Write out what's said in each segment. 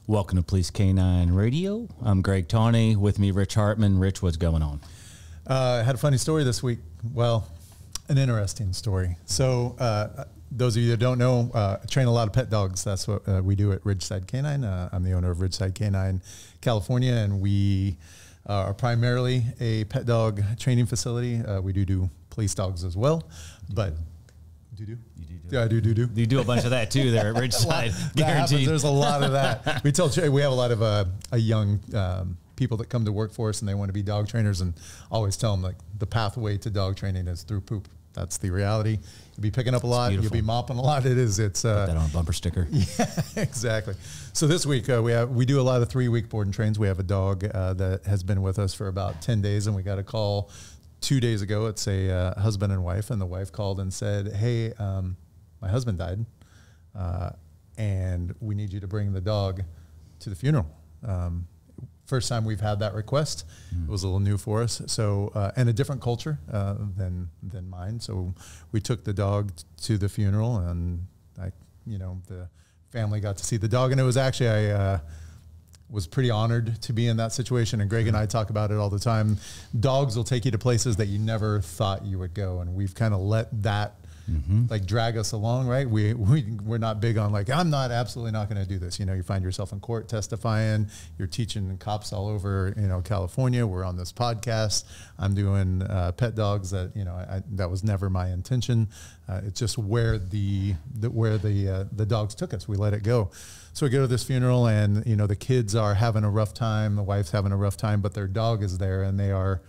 Welcome to Police K9 Radio. I'm Greg Tawney. With me, Rich Hartman. Rich, what's going on? I had a funny story this week. Well, an interesting story. So those of you that don't know, I train a lot of pet dogs. That's what we do at Ridgeside K9. I'm the owner of Ridgeside K9 California, and we are primarily a pet dog training facility. We do police dogs as well, but yeah, I do. You do a bunch of that too there at Ridgeside. Guaranteed. There's a lot of that. We have a lot of young people that come to work for us and they want to be dog trainers, and always tell them like the pathway to dog training is through poop. That's the reality. You'll be picking up a lot. You'll be mopping a lot. It's put that on a bumper sticker. Yeah, exactly. So this week we do a lot of 3-week board and trains. We have a dog that has been with us for about 10 days, and we got a call 2 days ago. It's a husband and wife, and the wife called and said, "Hey, my husband died, and we need you to bring the dog to the funeral." First time we've had that request. It was a little new for us. So, and a different culture than mine. So we took the dog to the funeral, and the family got to see the dog. And it was actually, I was pretty honored to be in that situation. And Greg and I talk about it all the time. Dogs will take you to places that you never thought you would go. And we've kind of let that like drag us along, right? We're not big on like, I'm absolutely not going to do this. You find yourself in court testifying, you're teaching cops all over, California. We're on this podcast. I'm doing pet dogs that, that was never my intention. It's just where the dogs took us. We let it go. So we go to this funeral, and, the kids are having a rough time. The wife's having a rough time, but their dog is there, and they're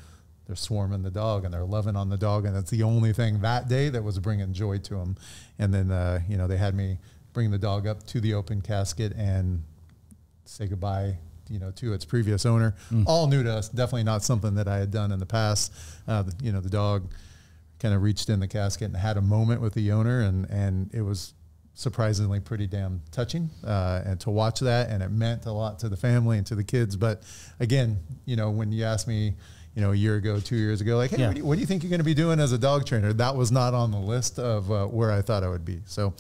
swarming the dog, and they're loving on the dog. And that's the only thing that day that was bringing joy to them. And then, they had me bring the dog up to the open casket and say goodbye, to its previous owner. All new to us, definitely not something that I had done in the past. The dog kind of reached in the casket and had a moment with the owner, and it was surprisingly pretty damn touching, and to watch that, and it meant a lot to the family and to the kids. But again, when you asked me, a year ago, 2 years ago, like, hey, what do you think you're going to be doing as a dog trainer? That was not on the list of where I thought I would be. So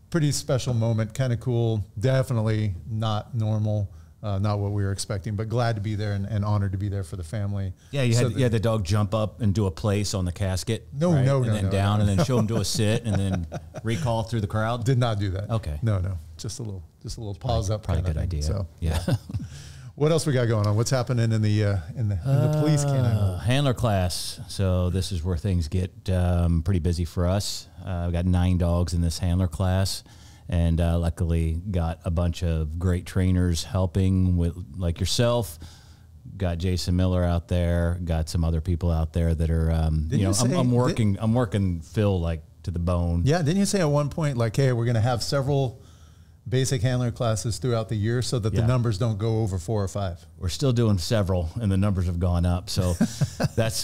pretty special moment, kind of cool, definitely not normal, not what we were expecting, but glad to be there and honored to be there for the family. Yeah, you had the dog jump up and do a place on the casket. No, and then down, and then show him to a sit, and then recall through the crowd. Did not do that. Okay. No, just a little pause up. Probably a good idea. So yeah. What else we got going on? What's happening in the police canine? Handler class. So this is where things get pretty busy for us. We got 9 dogs in this handler class, and luckily got a bunch of great trainers helping with, like yourself. Got Jason Miller out there. Got some other people out there that are I'm working Phil like to the bone. Yeah. Didn't you say at one point like, hey, we're going to have several basic handler classes throughout the year so that the numbers don't go over 4 or 5? We're still doing several, and the numbers have gone up. So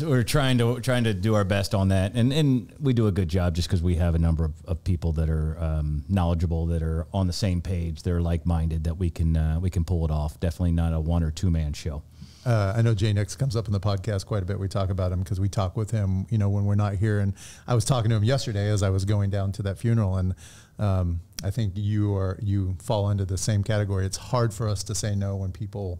we're trying to do our best on that, and we do a good job just because we have a number of people that are knowledgeable, that are on the same page, they're like-minded, that we can pull it off. Definitely not a 1 or 2 man show. I know Jay Nix comes up in the podcast quite a bit. We talk about him because we talk with him, when we're not here. And I was talking to him yesterday as I was going down to that funeral, and I think you fall into the same category. It's hard for us to say no when people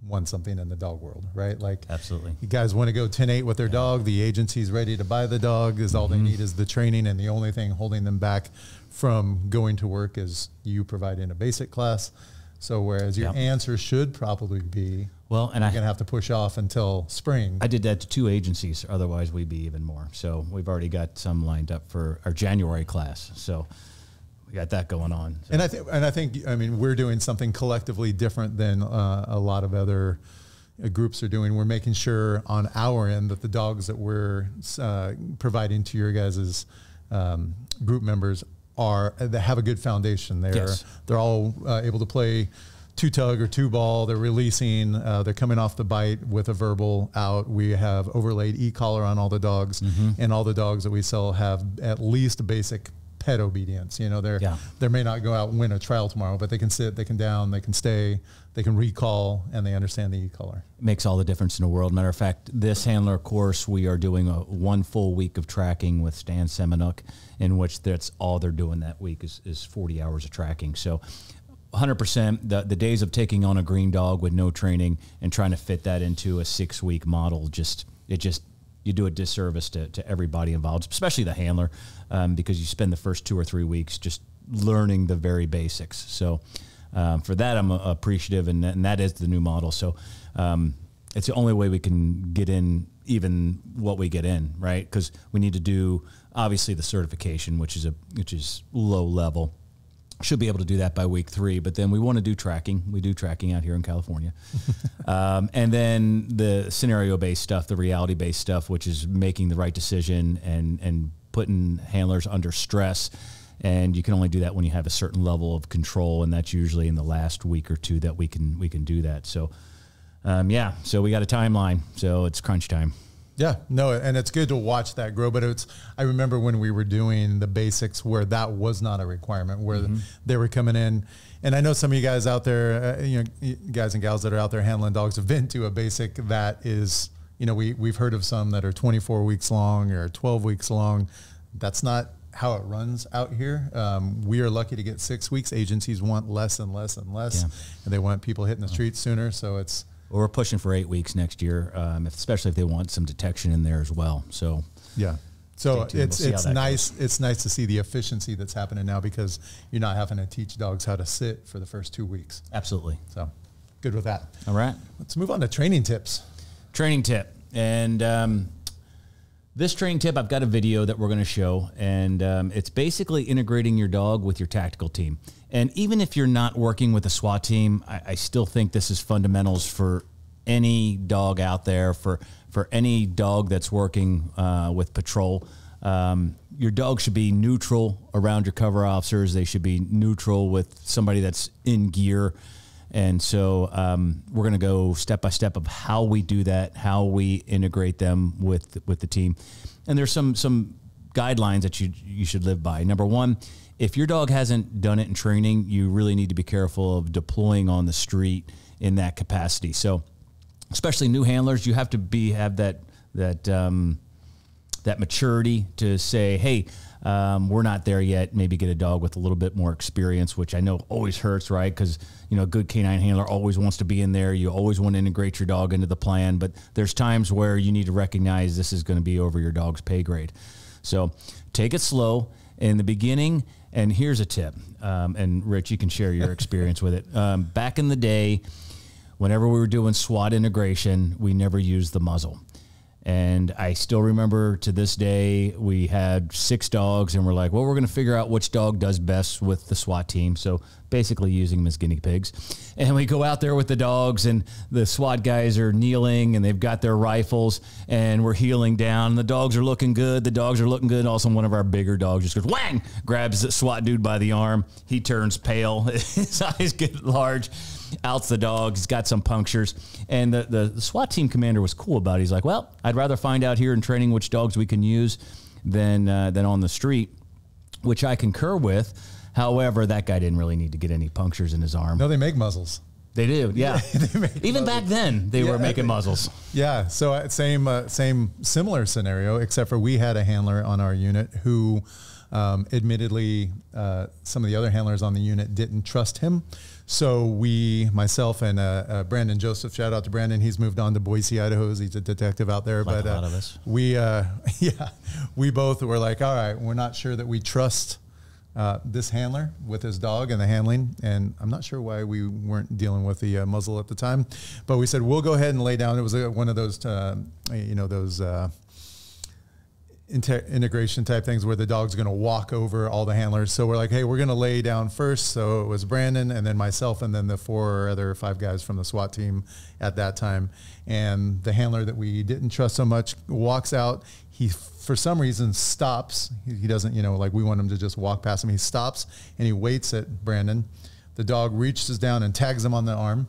want something in the dog world, right? Like, absolutely, you guys want to go 10-8 with their dog. The agency's ready to buy the dog. Is all they need is the training, and the only thing holding them back from going to work is you providing a basic class. So whereas your answer should probably be, well, and I'm going to have to push off until spring. I did that to 2 agencies. Otherwise, we'd be even more. So we've already got some lined up for our January class. So we got that going on. So. And I think, we're doing something collectively different than a lot of other groups are doing. We're making sure on our end that the dogs that we're providing to your guys' group members they have a good foundation. They're all able to play 2-tug or 2-ball. They're releasing. They're coming off the bite with a verbal out. We have overlaid e-collar on all the dogs, and all the dogs that we sell have at least a basic pet obedience. They may not go out and win a trial tomorrow, but they can sit, they can down, they can stay, they can recall, and they understand the e-collar. Makes all the difference in the world. Matter of fact, this handler course, we are doing 1 full week of tracking with Stan Semenuk, in which that's all they're doing that week is 40 hours of tracking. So 100%, the days of taking on a green dog with no training and trying to fit that into a 6-week model, you do a disservice to everybody involved, especially the handler, because you spend the first 2 or 3 weeks just learning the very basics. So for that, I'm appreciative, and that is the new model. So it's the only way we can get in even what we get in, right? Because we need to do, obviously, the certification, which is low level. Should be able to do that by week 3, but then we want to do tracking. We do tracking out here in California. And then the scenario-based stuff, the reality-based stuff, which is making the right decision and putting handlers under stress. And you can only do that when you have a certain level of control, and that's usually in the last week or 2 that we can do that. So, yeah, so we got a timeline. So it's crunch time. Yeah, no, and it's good to watch that grow. But I remember when we were doing the basics where that was not a requirement, where they were coming in. And I know some of you guys out there, guys and gals that are out there handling dogs have been to a basic that is, we've heard of some that are 24 weeks long or 12 weeks long. That's not how it runs out here. We are lucky to get 6 weeks. Agencies want less and less and less, and they want people hitting the streets sooner. So it's... Well, we're pushing for 8 weeks next year, especially if they want some detection in there as well. So yeah, so it's nice. It's nice to see the efficiency that's happening now, because you're not having to teach dogs how to sit for the first 2 weeks. Absolutely. So good with that. All right, let's move on to training tips. Training tip, and this training tip, I've got a video that we're going to show, and it's basically integrating your dog with your tactical team. And even if you're not working with a SWAT team, I still think this is fundamentals for any dog out there, for any dog that's working with patrol. Your dog should be neutral around your cover officers. They should be neutral with somebody that's in gear. And so we're going to go step by step of how we do that, how we integrate them with the team. And there's some guidelines that you should live by. Number one, if your dog hasn't done it in training, you really need to be careful of deploying on the street in that capacity. So especially new handlers, you have to have that maturity to say, hey, we're not there yet. Maybe get a dog with a little bit more experience, which I know always hurts, right? Because, a good canine handler always wants to be in there. You always want to integrate your dog into the plan, but there's times where you need to recognize this is going to be over your dog's pay grade. So take it slow in the beginning. And here's a tip. And Rich, you can share your experience with it. Back in the day, whenever we were doing SWAT integration, we never used the muzzle. And I still remember to this day, we had 6 dogs, and we're like, well, we're going to figure out which dog does best with the SWAT team. So basically using them as guinea pigs. And we go out there with the dogs, and the SWAT guys are kneeling, and they've got their rifles, and we're heeling down. The dogs are looking good. The dogs are looking good. And all of a sudden, one of our bigger dogs just goes, whang, grabs the SWAT dude by the arm. He turns pale. His eyes get large. Outs the dog. He's got some punctures. And the SWAT team commander was cool about it. He's like, well, I'd rather find out here in training which dogs we can use than on the street, which I concur with. However, that guy didn't really need to get any punctures in his arm. No, they make muzzles. They do, yeah. Even back then, they were making muzzles. Yeah, so same similar scenario, except for we had a handler on our unit who admittedly some of the other handlers on the unit didn't trust him. So myself and Brandon Joseph, shout out to Brandon. He's moved on to Boise, Idaho. He's a detective out there. Like a lot of us. We both were like, all right, we're not sure that we trust this handler with his dog and the handling. And I'm not sure why we weren't dealing with the muzzle at the time, but we said, we'll go ahead and lay down. It was one of those, integration type things where the dog's going to walk over all the handlers. So we're like, hey, we're going to lay down first. So it was Brandon and then myself and then the 5 guys from the SWAT team at that time. And the handler that we didn't trust so much walks out. He, for some reason, stops. He doesn't, like we want him to just walk past him. He stops and he waits at Brandon. The dog reaches down and tags him on the arm.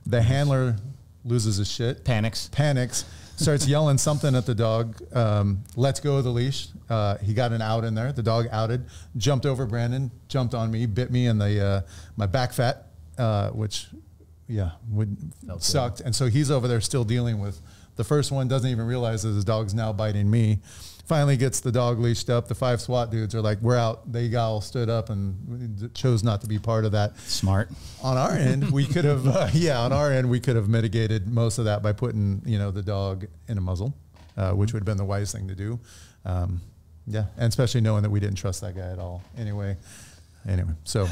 The handler loses his shit. Panics. Starts yelling something at the dog, lets go of the leash. He got an out in there. The dog outed, jumped over Brandon, jumped on me, bit me in the my back fat, which, sucked. And so he's over there still dealing with the first one, doesn't even realize that his dog's now biting me. finally gets the dog leashed up. The 5 SWAT dudes are like, we're out. They all stood up and chose not to be part of that. Smart. On our end, we could have, on our end, we could have mitigated most of that by putting, the dog in a muzzle, which would have been the wise thing to do. Yeah, and especially knowing that we didn't trust that guy at all. Anyway, so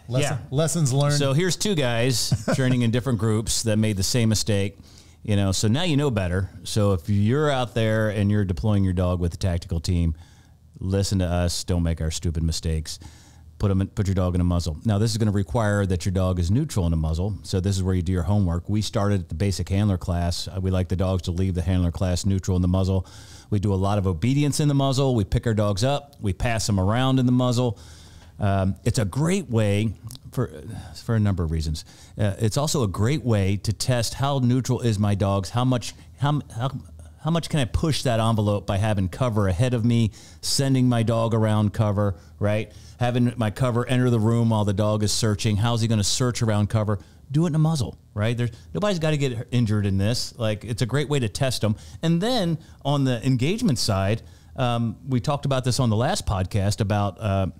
lessons learned. So here's 2 guys training in different groups that made the same mistake. So now you know better. So if you're out there and you're deploying your dog with the tactical team, listen to us. Don't make our stupid mistakes. Put your dog in a muzzle. Now, this is going to require that your dog is neutral in a muzzle. So this is where you do your homework. We started at the basic handler class. We like the dogs to leave the handler class neutral in the muzzle. We do a lot of obedience in the muzzle. We pick our dogs up. We pass them around in the muzzle. It's a great way for a number of reasons. It's also a great way to test how neutral is my dog's, how much can I push that envelope by having cover ahead of me, sending my dog around cover, right? Having my cover enter the room while the dog is searching. How's he going to search around cover? Do it in a muzzle, right? Nobody's got to get injured in this. Like, it's a great way to test them. And then on the engagement side, we talked about this on the last podcast about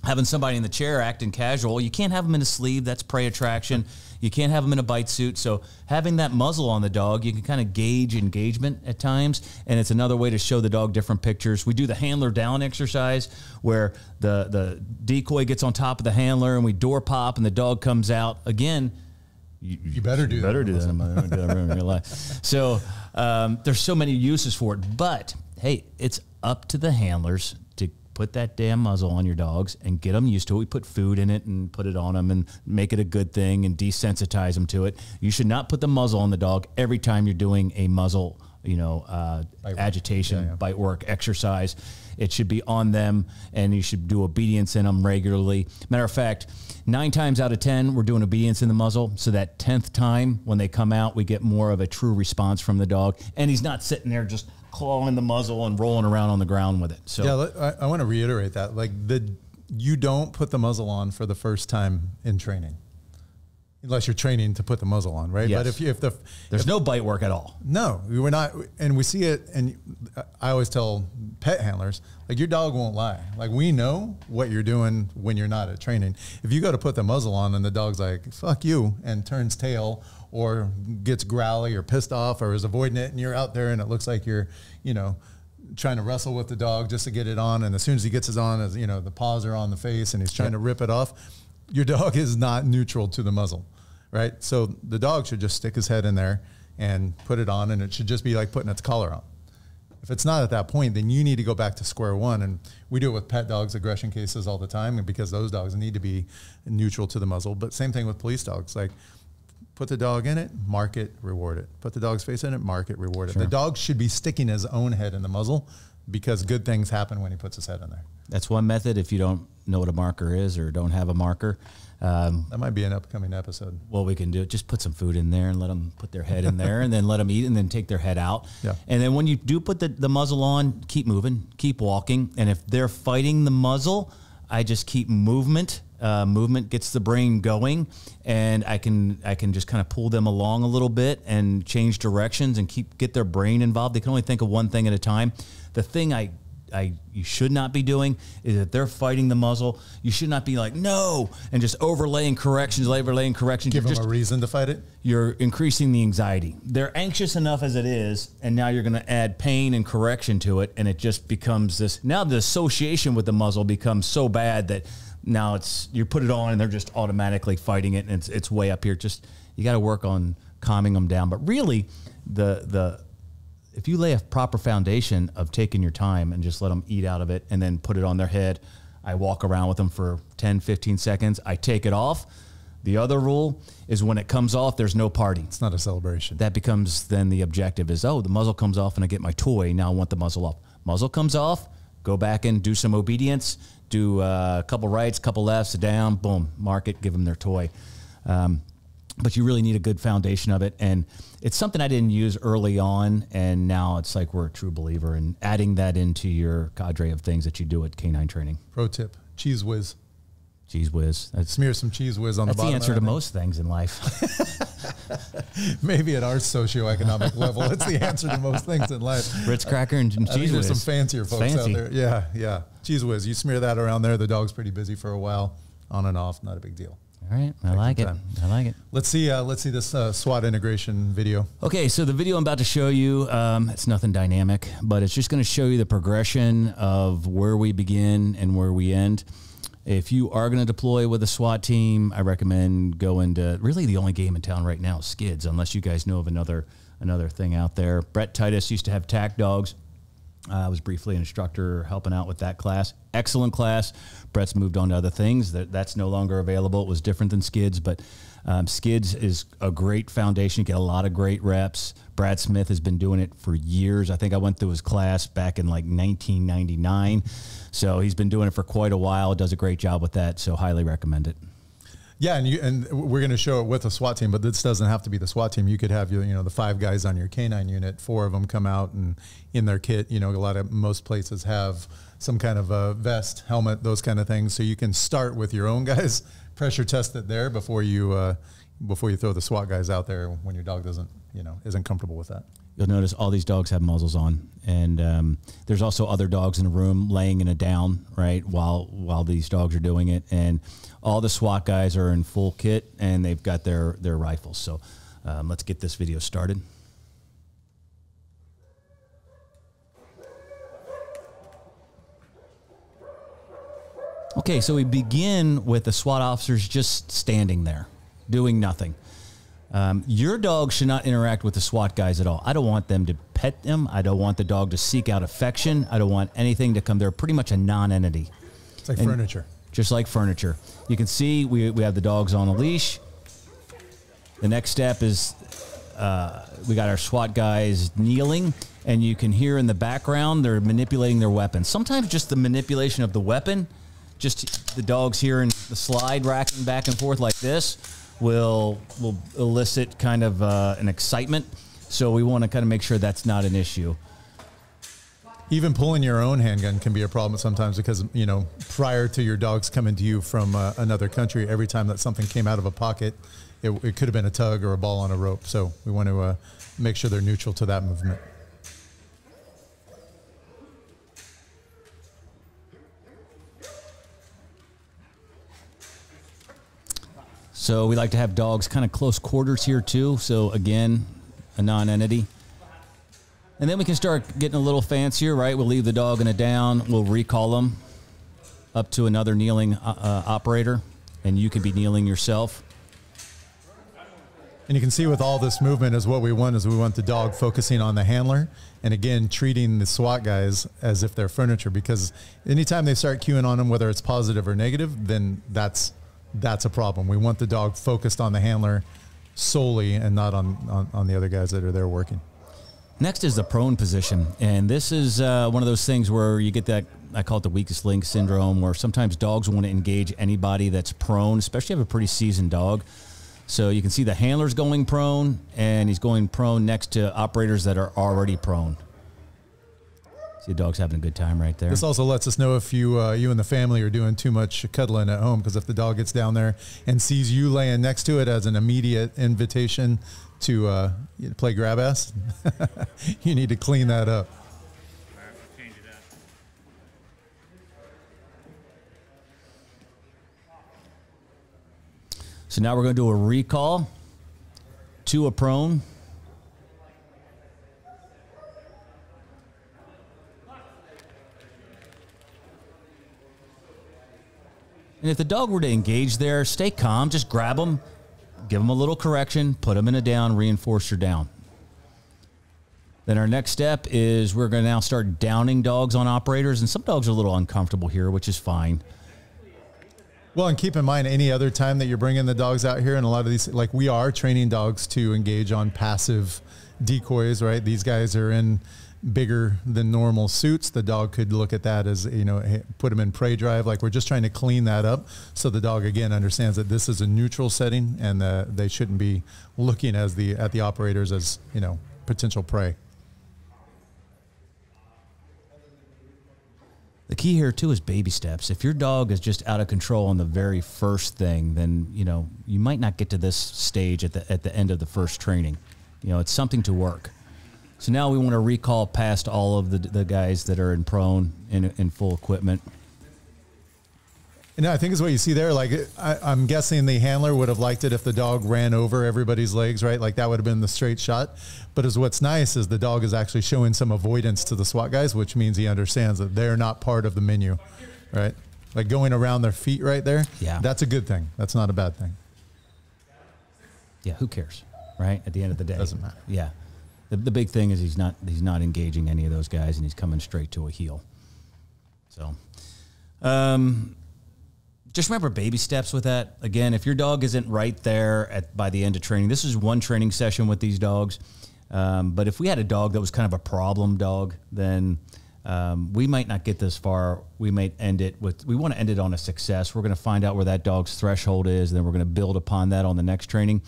having somebody in the chair acting casual. You can't have them in a sleeve. That's prey attraction. You can't have them in a bite suit. So having that muzzle on the dog, you can kind of gauge engagement at times, and it's another way to show the dog different pictures. We do the handler down exercise where the decoy gets on top of the handler and we door pop and the dog comes out. Again, you better do that. Better do that in real life. So there's so many uses for it. But, hey, it's up to the handlers to put that damn muzzle on your dogs and get them used to it. We put food in it and put it on them and make it a good thing and desensitize them to it. You should not put the muzzle on the dog every time you're doing a muzzle, agitation, bite work exercise. It should be on them, and you should do obedience in them regularly. Matter of fact, 9 times out of 10, we're doing obedience in the muzzle. So that 10th time when they come out, we get more of a true response from the dog. And he's not sitting there just clawing the muzzle and rolling around on the ground with it. So yeah, I want to reiterate that. Like, you don't put the muzzle on for the first time in training, unless you're training to put the muzzle on, right? Yes. But there's no bite work at all. No, we're not, and we see it. And I always tell pet handlers, like, your dog won't lie. Like, we know what you're doing when you're not at training. If you go to put the muzzle on and the dog's like, fuck you, and turns tail or gets growly or pissed off or is avoiding it, and you're out there and it looks like you're, trying to wrestle with the dog just to get it on. And as soon as he gets it on, the paws are on the face and he's trying to rip it off, your dog is not neutral to the muzzle, right? So the dog should just stick his head in there and put it on, and it should just be like putting its collar on. If it's not at that point, then you need to go back to square one. And we do it with pet dogs, aggression cases all the time, because those dogs need to be neutral to the muzzle. But same thing with police dogs. Like, put the dog in it, mark it, reward it. Put the dog's face in it, mark it, reward it. Sure. The dog should be sticking his own head in the muzzle, because good things happen when he puts his head in there. That's one method. If you don't know what a marker is or don't have a marker, that might be an upcoming episode. Well, we can do it. Just put some food in there and let them put their head in there, and then let them eat, and then take their head out. Yeah. And then when you do put the muzzle on, keep moving, keep walking. And if they're fighting the muzzle, I just keep movement. Movement gets the brain going, and I can just kind of pull them along a little bit and change directions and get their brain involved. They can only think of one thing at a time. The thing you should not be doing is, if they're fighting the muzzle, you should not be like, no, and just overlaying corrections. Give them a reason to fight it. You're increasing the anxiety. They're anxious enough as it is, and now you're going to add pain and correction to it, and it just becomes this. Now the association with the muzzle becomes so bad that now you put it on and they're just automatically fighting it, and it's way up here. Just, you got to work on calming them down. But really, if you lay a proper foundation of taking your time and just let them eat out of it and then put it on their head, I walk around with them for 10, 15 seconds. I take it off. The other rule is, when it comes off, there's no party. It's not a celebration. That becomes then the objective is, the muzzle comes off and I get my toy. Now I want the muzzle off. Muzzle comes off, go back and do some obedience, do a couple rights, couple lefts, down, boom, mark it, give them their toy. But you really need a good foundation of it. And it's something I didn't use early on, and now it's like we're a true believer in adding that into your cadre of things that you do at K9 training. Pro tip, cheese whiz. Cheese whiz. Smear some cheese whiz on the bottom. That's the answer to most things in life. Maybe at our socioeconomic level, it's the answer to most things in life. Ritz cracker and cheese whiz. There's some fancier folks out there. Yeah, yeah. Cheese whiz. You smear that around there. The dog's pretty busy for a while, on and off. Not a big deal. All right, I like it. I like it. Let's see this SWAT integration video. Okay, so the video I'm about to show you, it's nothing dynamic, but it's just going to show you the progression of where we begin and where we end. If you are going to deploy with a SWAT team, I recommend going to really the only game in town right now, Skids, unless you guys know of another thing out there. Brett Titus used to have TAC dogs. I was briefly an instructor helping out with that class. Excellent class. Brett's moved on to other things. That's no longer available. It was different than Skids, but Skids is a great foundation. You get a lot of great reps. Brad Smith has been doing it for years. I think I went through his class back in like 1999. So he's been doing it for quite a while. Does a great job with that. So highly recommend it. Yeah, and we're going to show it with a SWAT team, but this doesn't have to be the SWAT team. You could have the 5 guys on your K9 unit, 4 of them come out and in their kit. Most places have some kind of a vest, helmet, those kind of things. So you can start with your own guys, pressure test it there before you throw the SWAT guys out there when your dog isn't comfortable with that. You'll notice all these dogs have muzzles on, and there's also other dogs in the room laying in a down, right, while these dogs are doing it. And all the SWAT guys are in full kit, and they've got their rifles. So let's get this video started. Okay, so we begin with the SWAT officers just standing there, doing nothing. Your dog should not interact with the SWAT guys at all. I don't want them to pet them. I don't want the dog to seek out affection. I don't want anything to come. They're pretty much a non-entity. It's like furniture. Just like furniture. You can see we have the dogs on a leash. The next step is we got our SWAT guys kneeling, and you can hear in the background they're manipulating their weapon. Sometimes just the manipulation of the weapon, just the dogs hearing the slide racking back and forth like this, will elicit kind of an excitement. So we want to kind of make sure that's not an issue. Even pulling your own handgun can be a problem sometimes because, prior to your dogs coming to you from another country, every time that something came out of a pocket, it could have been a tug or a ball on a rope. So we want to make sure they're neutral to that movement. So we like to have dogs kind of close quarters here too. So again, a non-entity. And then we can start getting a little fancier, right? We'll leave the dog in a down. We'll recall them up to another kneeling operator, and you can be kneeling yourself. And you can see with all this movement is what we want is we want the dog focusing on the handler and, again, treating the SWAT guys as if they're furniture, because anytime they start cueing on them, whether it's positive or negative, then that's a problem. We want the dog focused on the handler solely and not on the other guys that are there working. Next is the prone position, and this is one of those things where you get that, I call it the weakest link syndrome, where sometimes dogs want to engage anybody that's prone, especially if you have a pretty seasoned dog. So you can see the handler's going prone, and he's going prone next to operators that are already prone. See, the dog's having a good time right there. This also lets us know if you and the family are doing too much cuddling at home, because if the dog gets down there and sees you laying next to it as an immediate invitation to play grab ass, you need to clean that up. So now we're going to do a recall to a prone. And if the dog were to engage there, stay calm, just grab them, give them a little correction, put them in a down, reinforce your down. Then our next step is we're going to now start downing dogs on operators, and some dogs are a little uncomfortable here, which is fine. Well, and keep in mind any other time that you're bringing the dogs out here, and a lot of these, like we are training dogs to engage on passive decoys, right? These guys are in bigger than normal suits. The dog could look at that as, put them in prey drive. Like, we're just trying to clean that up so the dog, again, understands that this is a neutral setting and they shouldn't be looking at the operators as, potential prey. The key here too is baby steps. If your dog is just out of control on the very first thing, then you might not get to this stage at the end of the first training. It's something to work. So now we want to recall past all of the guys that are in prone in full equipment. I think is what you see there. Like I'm guessing the handler would have liked it if the dog ran over everybody's legs, right? Like that would have been the straight shot. But what's nice is the dog is actually showing some avoidance to the SWAT guys, which means he understands that they're not part of the menu, right? Like going around their feet right there. Yeah. That's a good thing. That's not a bad thing. Yeah. Who cares, right? At the end of the day. Doesn't matter. Yeah. The big thing is he's not engaging any of those guys, and he's coming straight to a heel. So, just remember baby steps with that. Again, if your dog isn't right there by the end of training, this is one training session with these dogs. But if we had a dog that was kind of a problem dog, then we might not get this far. We might end it we want to end it on a success. We're going to find out where that dog's threshold is, and then we're going to build upon that on the next training.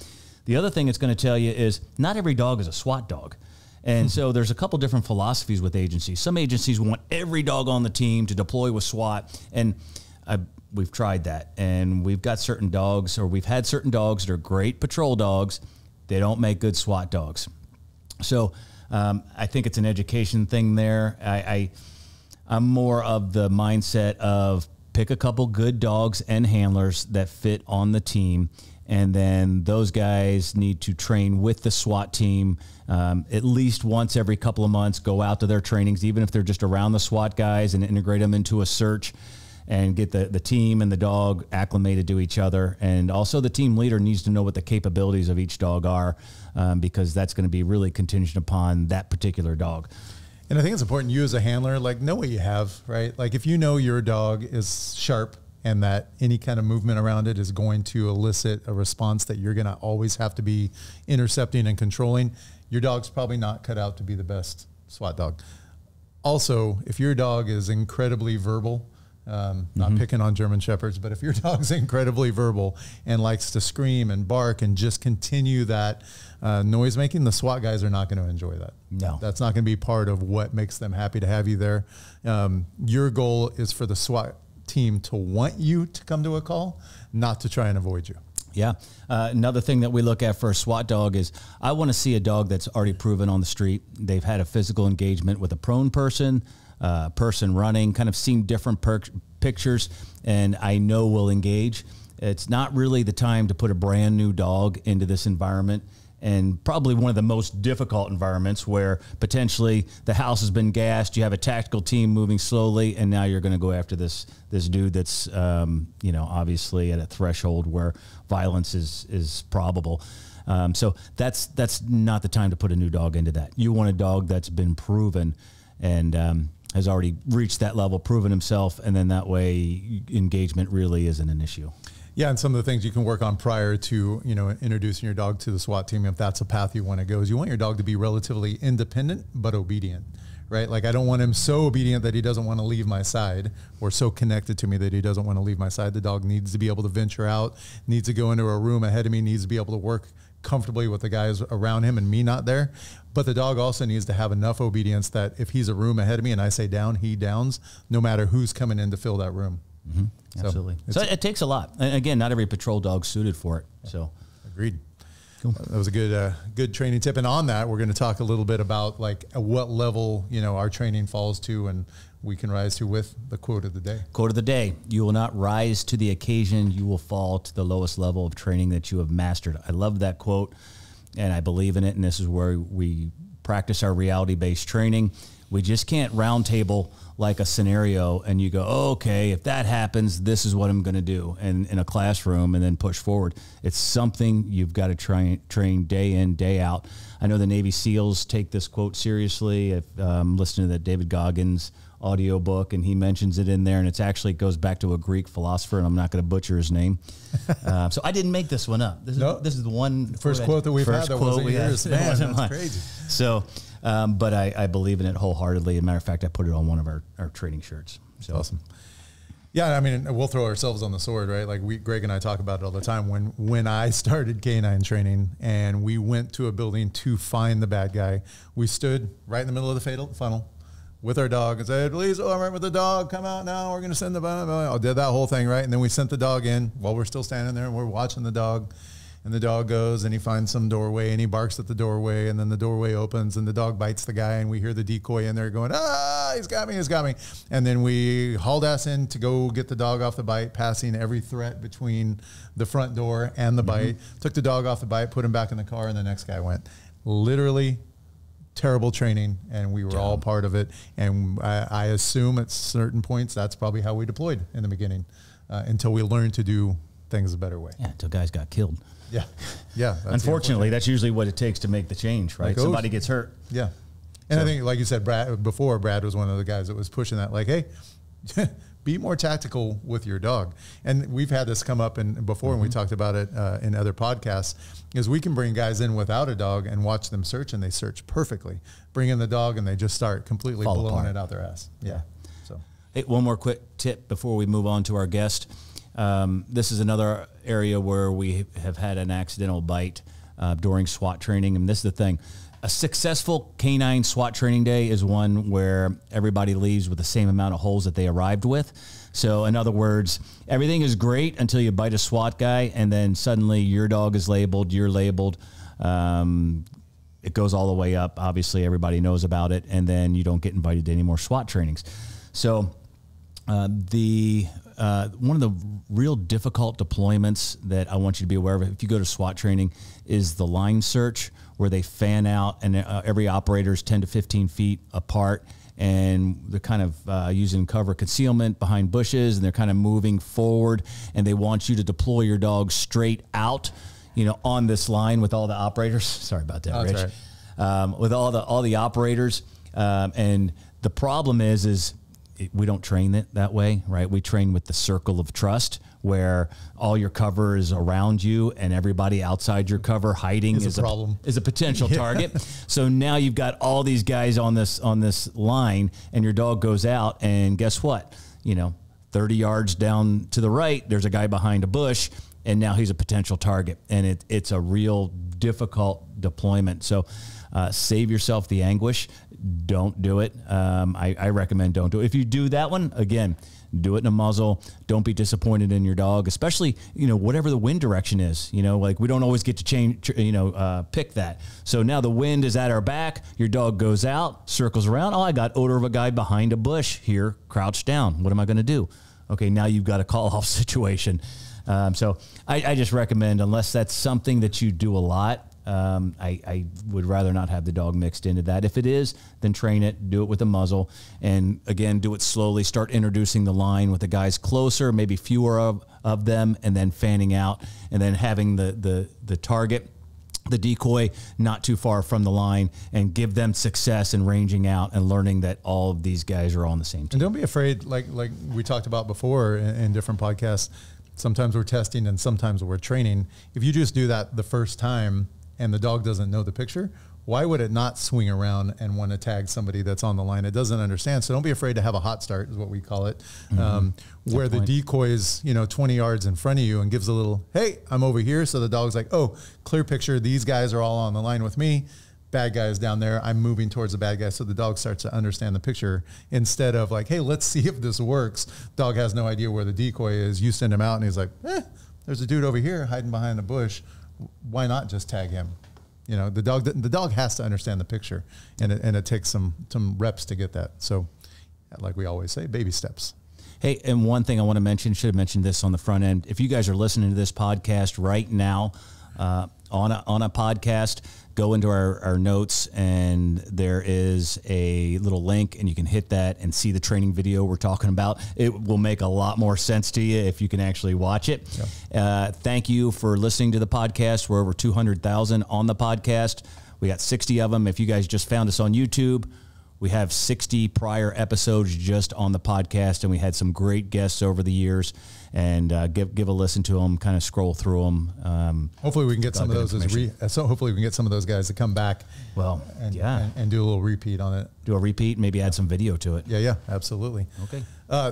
The other thing it's going to tell you is not every dog is a SWAT dog. And so there's a couple different philosophies with agencies. Some agencies want every dog on the team to deploy with SWAT, and we've tried that, and we've got certain dogs, or we've had certain dogs that are great patrol dogs. They don't make good SWAT dogs. So I think it's an education thing there. I'm more of the mindset of pick a couple good dogs and handlers that fit on the team, and then those guys need to train with the SWAT team at least once every couple of months, go out to their trainings, even if they're just around the SWAT guys, and integrate them into a search and get the team and the dog acclimated to each other. And also the team leader needs to know what the capabilities of each dog are, because that's going to be really contingent upon that particular dog. And I think it's important you as a handler, like know what you have, right? Like if you know your dog is sharp and that any kind of movement around it is going to elicit a response that you're going to always have to be intercepting and controlling, your dog's probably not cut out to be the best SWAT dog. Also, if your dog is incredibly verbal, not picking on German Shepherds, but if your dog's incredibly verbal and likes to scream and bark and just continue that noise making, the SWAT guys are not going to enjoy that. No. That's not going to be part of what makes them happy to have you there. Your goal is for the SWAT team to want you to come to a call, not to try and avoid you. Yeah. Another thing that we look at for a SWAT dog is I want to see a dog that's already proven on the street. They've had a physical engagement with a prone person, person running, kind of seen different pictures, and I know will engage. It's not really the time to put a brand new dog into this environment, and probably one of the most difficult environments where potentially the house has been gassed, you have a tactical team moving slowly, and now you're going to go after this dude that's obviously at a threshold where violence is probable. So that's not the time to put a new dog into that. You want a dog that's been proven and has already reached that level, proven himself, and then that way engagement really isn't an issue. Yeah, and some of the things you can work on prior to introducing your dog to the SWAT team, if that's a path you want to go, is you want your dog to be relatively independent but obedient, right? Like I don't want him so obedient that he doesn't want to leave my side, or so connected to me that he doesn't want to leave my side. The dog needs to be able to venture out, needs to go into a room ahead of me, needs to be able to work comfortably with the guys around him and me not there. But the dog also needs to have enough obedience that if he's a room ahead of me and I say down, he downs, no matter who's coming in to fill that room. Mm-hmm. Absolutely. So it takes a lot. And again, not every patrol dog's suited for it. So agreed. Cool. That was a good training tip. And on that, we're going to talk a little bit about like at what level, our training falls to and we can rise to with the quote of the day. Quote of the day: you will not rise to the occasion, you will fall to the lowest level of training that you have mastered. I love that quote, and I believe in it, and this is where we practice our reality-based training. We just can't round table like a scenario and you go, oh, okay, if that happens, this is what I'm going to do in a classroom and then push forward. It's something you've got to train day in, day out. I know the Navy SEALs take this quote seriously. If listening to that David Goggins audio book, and he mentions it in there, and it actually goes back to a Greek philosopher, and I'm not going to butcher his name. So I didn't make this one up. This is the one first quote that we've had that wasn't yours. Man, that's crazy. So, but I believe in it wholeheartedly. As a matter of fact, I put it on one of our training shirts. So awesome. Yeah, I mean, we'll throw ourselves on the sword, right? Like Greg and I talk about it all the time. When I started K9 training and we went to a building to find the bad guy, we stood right in the middle of the fatal funnel. with our dog and said, "Please, I'm right with the dog. Come out now. We're going to send the dog." I did that whole thing, right? And then we sent the dog in while we're still standing there and we're watching the dog. And the dog goes and he finds some doorway and he barks at the doorway, and then the doorway opens and the dog bites the guy, and we hear the decoy in there going, "Ah, he's got me, he's got me." And then we hauled ass in to go get the dog off the bite, passing every threat between the front door and the bite. Took the dog off the bite, put him back in the car, and the next guy went. Literally terrible training, and we were all part of it. And I assume at certain points that's probably how we deployed in the beginning, until we learned to do things a better way. Yeah, until guys got killed. Yeah, yeah. Unfortunately, that's usually what it takes to make the change, right? Somebody gets hurt. Yeah, and I think, like you said, Brad was one of the guys that was pushing that. Like, hey, be more tactical with your dog. And we've had this come up before, and we talked about it in other podcasts. Is we can bring guys in without a dog and watch them search, and they search perfectly. Bring in the dog, and they just start completely blowing it out their ass. Yeah. So, hey, one more quick tip before we move on to our guest. This is another area where we have had an accidental bite during SWAT training. And this is the thing. A successful K9 SWAT training day is one where everybody leaves with the same amount of holes that they arrived with. So in other words, everything is great until you bite a SWAT guy, and then suddenly your dog is labeled, you're labeled. It goes all the way up. Obviously, everybody knows about it, and then you don't get invited to any more SWAT trainings. So one of the real difficult deployments that I want you to be aware of, if you go to SWAT training, is the line search, where they fan out and every operator is 10 to 15 feet apart, and they're kind of using cover concealment behind bushes, and they're kind of moving forward, and they want you to deploy your dog straight out, on this line with all the operators. Sorry about that, Rich. Right. With all the operators, and the problem is we don't train it that way, right? We train with the circle of trust, where all your cover is around you and everybody outside your cover hiding is a potential target. So now you've got all these guys on this line, and your dog goes out, and guess what? 30 yards down to the right, there's a guy behind a bush, and now he's a potential target, and it's a real difficult deployment. So save yourself the anguish. Don't do it. I recommend don't do it. If you do that one, again, do it in a muzzle. Don't be disappointed in your dog, especially, whatever the wind direction is. Like, we don't always get to change, pick that. So now the wind is at our back. Your dog goes out, circles around. Oh, I got odor of a guy behind a bush here, crouched down. What am I going to do? Okay, now you've got a call-off situation. So I just recommend, unless that's something that you do a lot, I would rather not have the dog mixed into that. If it is, then train it, do it with a muzzle, and again, do it slowly. Start introducing the line with the guys closer, maybe fewer of them, and then fanning out, and then having the target, the decoy, not too far from the line, and give them success in ranging out and learning that all of these guys are on the same team. And don't be afraid, like we talked about before in different podcasts, sometimes we're testing and sometimes we're training. If you just do that the first time and the dog doesn't know the picture, why would it not swing around and want to tag somebody that's on the line? It doesn't understand. So don't be afraid to have a hot start, is what we call it, where the decoy is 20 yards in front of you and gives a little, hey, I'm over here. So the dog's like, oh, clear picture. These guys are all on the line with me. Bad guys down there. I'm moving towards the bad guy. So the dog starts to understand the picture, instead of like, hey, let's see if this works. Dog has no idea where the decoy is. You send him out and he's like, there's a dude over here hiding behind a bush. Why not just tag him? The dog has to understand the picture, and it takes some reps to get that. So, like we always say, baby steps. Hey, and one thing I want to mention, should have mentioned this on the front end. If you guys are listening to this podcast right now on a podcast, go into our notes, and there is a little link, and you can hit that and see the training video we're talking about. It will make a lot more sense to you if you can actually watch it. Yep. Thank you for listening to the podcast. We're over 200,000 on the podcast. We got 60 of them. If you guys just found us on YouTube, we have 60 prior episodes just on the podcast, and we had some great guests over the years. And give a listen to them, kind of scroll through them. Hopefully we can get some of those hopefully we can get some of those guys to come back. Well, and do a little repeat on it. Do a repeat, maybe add some video to it. Yeah, absolutely. Okay.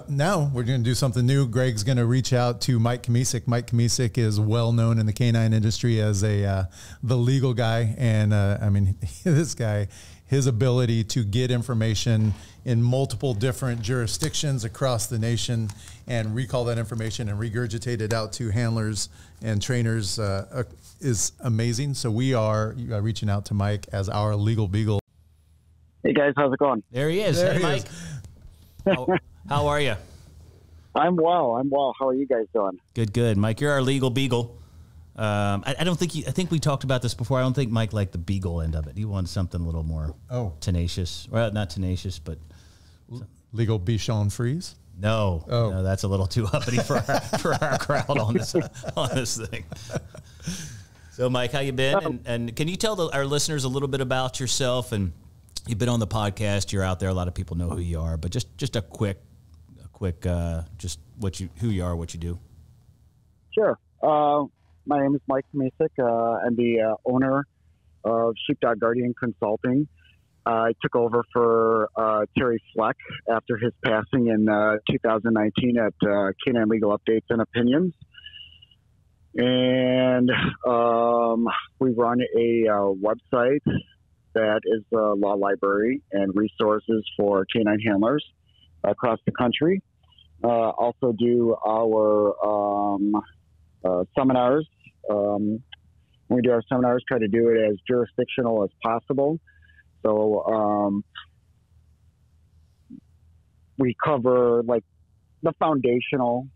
Now we're going to do something new. Greg's going to reach out to Mike Kmiecik. Mike Kmiecik is well known in the canine industry as the legal guy, and I mean, this guy his ability to get information in multiple different jurisdictions across the nation and recall that information and regurgitate it out to handlers and trainers is amazing. So we are reaching out to Mike as our legal beagle. Hey guys, how's it going? There he is. Hey, Mike. How are you? I'm well. How are you guys doing? Good. Mike, you're our legal beagle. I don't think I think we talked about this before. I don't think Mike liked the beagle end of it. He wanted something a little more tenacious. Well, not tenacious, but legal Bichon Freeze. No, that's a little too uppity for our crowd on this thing. So, Mike, how you been? And can you tell our listeners a little bit about yourself? And you've been on the podcast. You're out there. A lot of people know who you are, but just a quick, just who you are, what you do. Sure. My name is Mike Kmiecik. I'm the owner of Sheepdog Guardian Consulting. I took over for Terry Fleck after his passing in 2019 at K9 Legal Updates and Opinions. And we run a website that is a law library and resources for canine handlers across the country. Also do our seminars. When we do our seminars, try to do it as jurisdictional as possible. So we cover like the foundational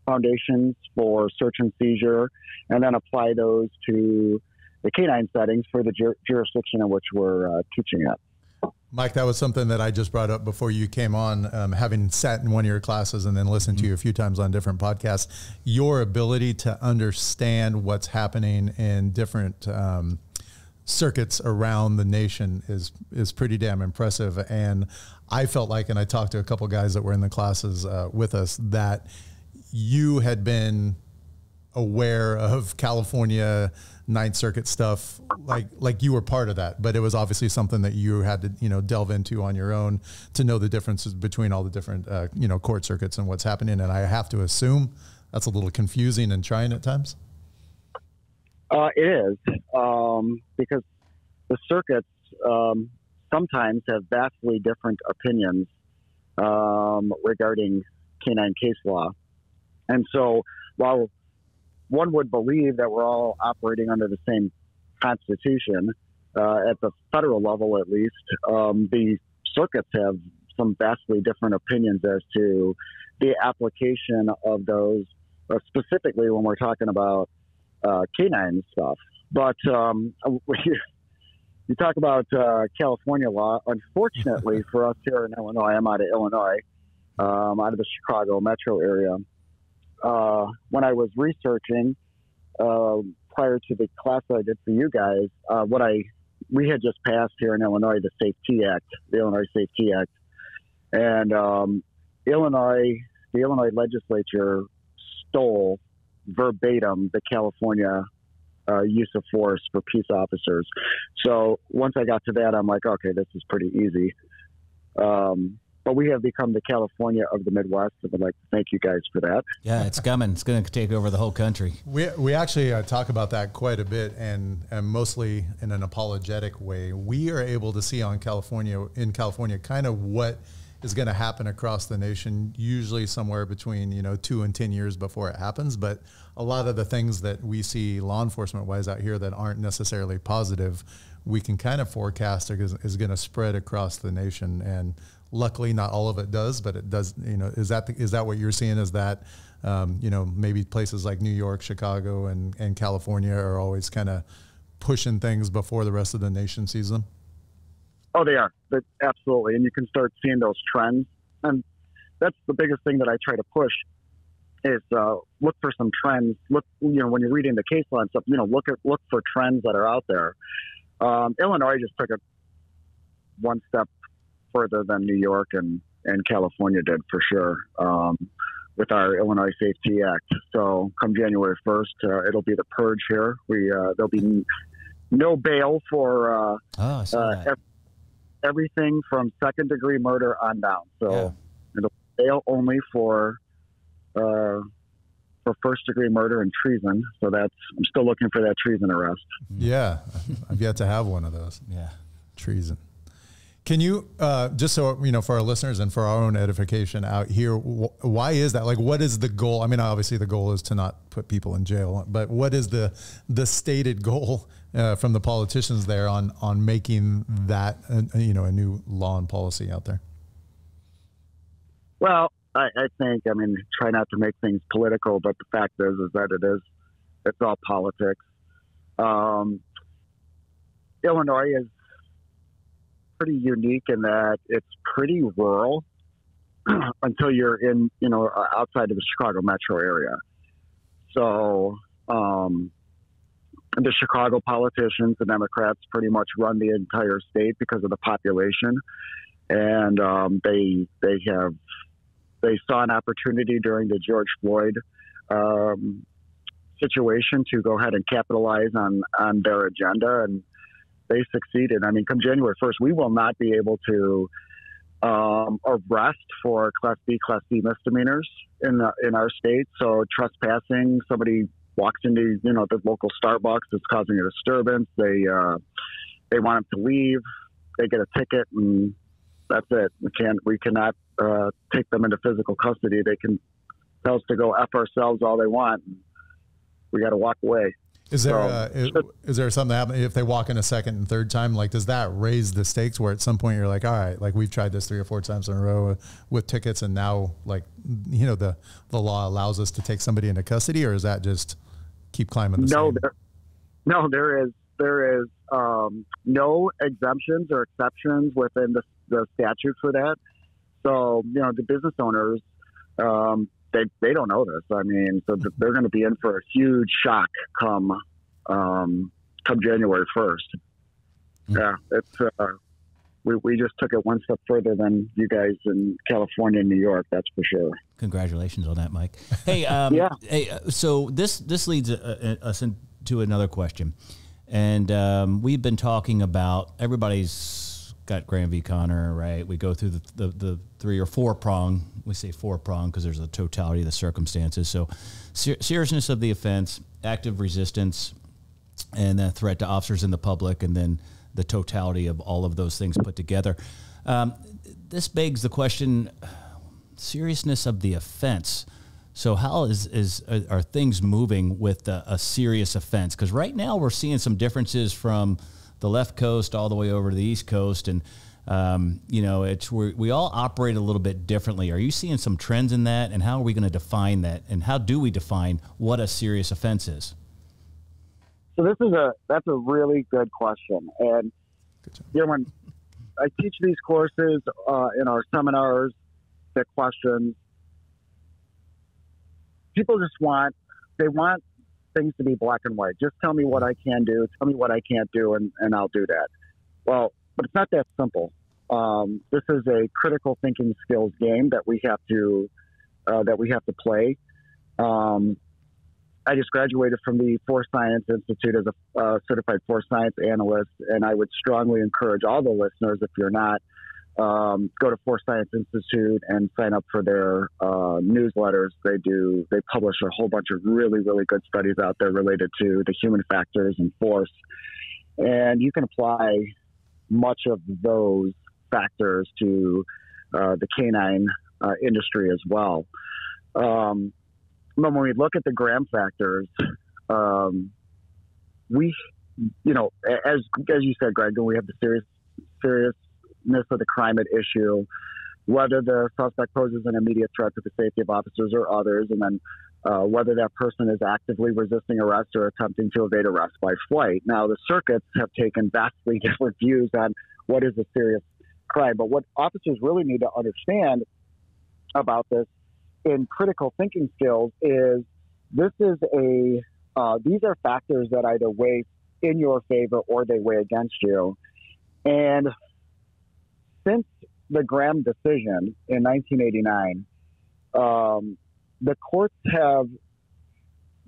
foundations for search and seizure, and then apply those to the canine settings for the jurisdiction in which we're teaching at. Mike, that was something that I just brought up before you came on, having sat in one of your classes and then listened to you a few times on different podcasts. Your ability to understand what's happening in different circuits around the nation is pretty damn impressive. And I felt like, and I talked to a couple guys that were in the classes with us, that you had been aware of California Ninth Circuit stuff, like you were part of that, but it was obviously something that you had to, delve into on your own to know the differences between all the different, court circuits and what's happening. And I have to assume that's a little confusing and trying at times. It is, because the circuits sometimes have vastly different opinions regarding canine case law. And so while one would believe that we're all operating under the same Constitution, at the federal level at least, the circuits have some vastly different opinions as to the application of those, specifically when we're talking about canine stuff. But you talk about California law. Unfortunately for us here in Illinois, I'm out of Illinois, out of the Chicago metro area. When I was researching prior to the class I did for you guys, we had just passed here in Illinois the Illinois Safety Act, and the Illinois legislature stole verbatim the California use of force for peace officers. So once I got to that, I'm like, okay, this is pretty easy. But we have become the California of the Midwest, and I'd like to thank you guys for that. Yeah, it's coming. It's going to take over the whole country. We actually talk about that quite a bit, and mostly in an apologetic way. We are able to see in California, kind of what is going to happen across the nation, usually somewhere between 2 and 10 years before it happens. But a lot of the things that we see law enforcement wise out here that aren't necessarily positive, we can kind of forecast is going to spread across the nation. And luckily, not all of it does, but it does. Is that what you're seeing? Is that maybe places like New York, Chicago, and California are always kind of pushing things before the rest of the nation sees them? Oh, they are. Absolutely. And you can start seeing those trends. And that's the biggest thing that I try to push is look for some trends. Look, when you're reading the case law and stuff, look for trends that are out there. Illinois just took it one step further than New York and California did for sure with our Illinois Safety Act. So come January 1st, it'll be the purge here. There'll be no bail for everything from second-degree murder on down. So it'll bail only for for first-degree murder and treason. So I'm still looking for that treason arrest. Yeah, I've yet to have one of those. Yeah. Treason. Can you, just so, for our listeners and for our own edification out here, why is that? Like, what is the goal? I mean, obviously the goal is to not put people in jail, but what is the stated goal from the politicians there on making that, a new law and policy out there? Well, I think, try not to make things political, but the fact is that it's all politics. Illinois is pretty unique in that it's pretty rural until you're in, outside of the Chicago metro area. So, the Chicago politicians, the Democrats, pretty much run the entire state because of the population. And, they saw an opportunity during the George Floyd, situation to go ahead and capitalize on their agenda, and they succeeded. Come January 1st, we will not be able to arrest for Class B, Class C misdemeanors in our state. So trespassing, somebody walks into the local Starbucks, is causing a disturbance. They want them to leave. They get a ticket, and that's it. We cannot take them into physical custody. They can tell us to go F ourselves all they want. We got to walk away. Is there something that happens if they walk in a second and third time? Like, does that raise the stakes where at some point you're like, all right, like we've tried this 3 or 4 times in a row with tickets, and now the law allows us to take somebody into custody, or is that just keep climbing the same? There is no exemptions or exceptions within the statute for that. So, the business owners, they don't know this. So they're going to be in for a huge shock come January 1st. Yeah, it's we just took it one step further than you guys in California and New York. That's for sure. Congratulations on that, Mike. Hey, yeah. Hey, so this leads us into another question, and we've been talking about everybody's got Graham v. Connor, right? We go through the 3 or 4 prong. We say 4 prong because there's a totality of the circumstances. So seriousness of the offense, active resistance, and a threat to officers and the public, and then the totality of all of those things put together. This begs the question, seriousness of the offense. So how are things moving with a serious offense? Because right now we're seeing some differences from the left coast all the way over to the East Coast. And, we all operate a little bit differently. Are you seeing some trends in that? And how are we going to define that? And how do we define what a serious offense is? So that's a really good question. And, when I teach these courses in our seminars, the questions, people just want things to be black and white. Just tell me what I can do. Tell me what I can't do, and I'll do that. Well, but it's not that simple. This is a critical thinking skills game that we have to play. I just graduated from the Force Science Institute as a certified force science analyst, and I would strongly encourage all the listeners, if you're not, go to Force Science Institute and sign up for their newsletters. They publish a whole bunch of really, really good studies out there related to the human factors and force. And you can apply much of those factors to the K9 industry as well. But when we look at the Graham factors, we, as you said, Greg, we have the seriousness of the crime at issue, whether the suspect poses an immediate threat to the safety of officers or others, and then whether that person is actively resisting arrest or attempting to evade arrest by flight. Now, the circuits have taken vastly different views on what is a serious crime, but what officers really need to understand about this in critical thinking skills is these are factors that either weigh in your favor or they weigh against you. And since the Graham decision in 1989, the courts have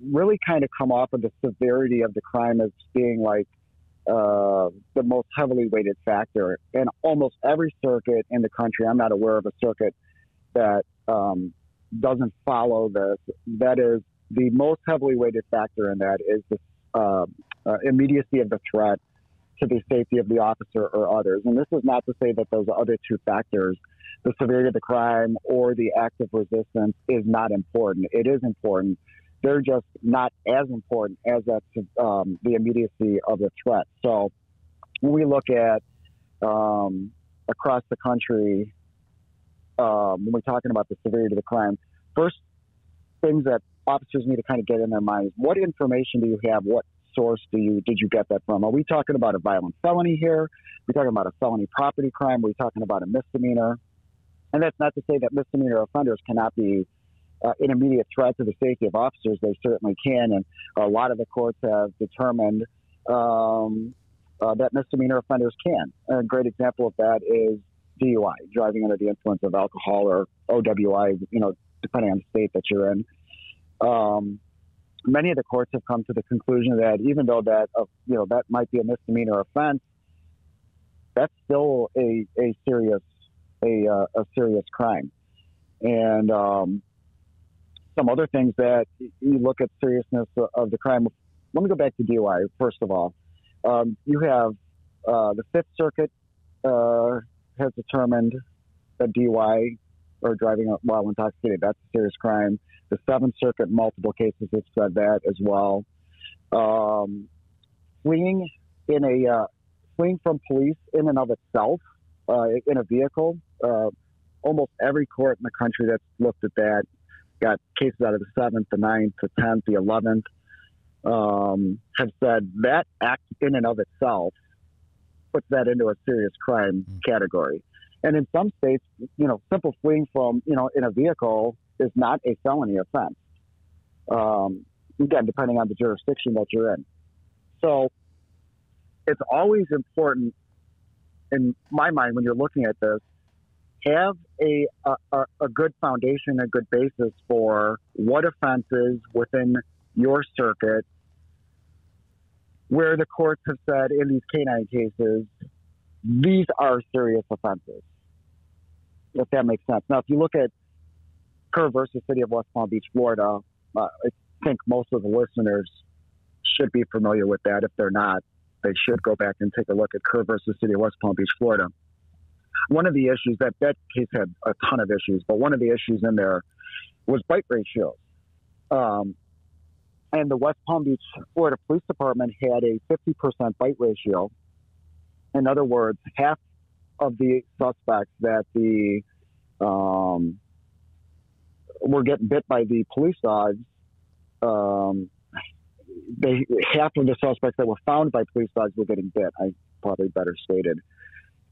really kind of come off of the severity of the crime as being like the most heavily weighted factor. And almost every circuit in the country, I'm not aware of a circuit that doesn't follow this, that is the most heavily weighted factor in that is the immediacy of the threat to the safety of the officer or others. And this is not to say that those other two factors, the severity of the crime or the act of resistance, is not important. It is important. They're just not as important as that, the immediacy of the threat. So when we look at across the country, when we're talking about the severity of the crime, first things that officers need to kind of get in their minds: what information do you have? What source did you get that from? Are we talking about a violent felony here? Are we talking about a felony property crime? Are we talking about a misdemeanor? And that's not to say that misdemeanor offenders cannot be an immediate threat to the safety of officers. They certainly can, and a lot of the courts have determined that misdemeanor offenders can. A great example of that is DUI, driving under the influence of alcohol, or OWI, depending on the state that you're in. Many of the courts have come to the conclusion that even though that that might be a misdemeanor offense, that's still a serious crime. And some other things that you look at seriousness of the crime. Let me go back to DUI first of all. You have the Fifth Circuit has determined that DUI, or driving while intoxicated, that's a serious crime. The Seventh Circuit, multiple cases have said that as well. Fleeing from police in and of itself in a vehicle. Almost every court in the country that's looked at that got cases out of the 7th, the 9th, the 10th, the 11th. Have said that act in and of itself puts that into a serious crime category. And in some states, simple fleeing from, in a vehicle is not a felony offense. Again, depending on the jurisdiction that you're in. So it's always important, in my mind, when you're looking at this, have a good foundation, a good basis for what offenses within your circuit, where the courts have said in these K9 cases, these are serious offenses, if that makes sense. Now, if you look at Kerr versus City of West Palm Beach, Florida, I think most of the listeners should be familiar with that. If they're not, they should go back and take a look at Kerr versus City of West Palm Beach, Florida. One of the issues, that case had a ton of issues, but one of the issues in there was bite ratios. And the West Palm Beach, Florida Police Department had a 50% bite ratio. In other words, half of the suspects that were getting bit by the police dogs, half of the suspects that were found by police dogs were getting bit. I probably better stated.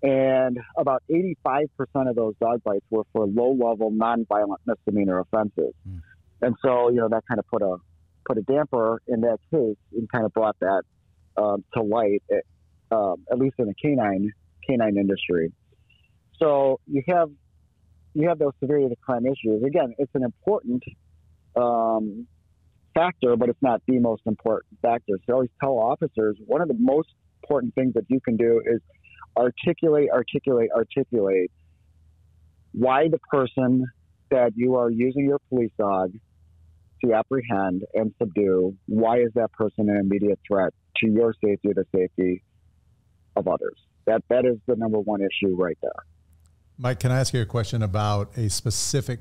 And about 85% of those dog bites were for low-level, non-violent misdemeanor offenses. And so, that kind of put a damper in that case and kind of brought that to light, at least in the canine industry. So you have those severity of the crime issues. Again, it's an important factor, but it's not the most important factor. So I always tell officers, one of the most important things that you can do is articulate why the person that you are using your police dog to apprehend and subdue, why is that person an immediate threat to your safety or the safety of others? That is the number one issue right there. Mike, can I ask you a question about a specific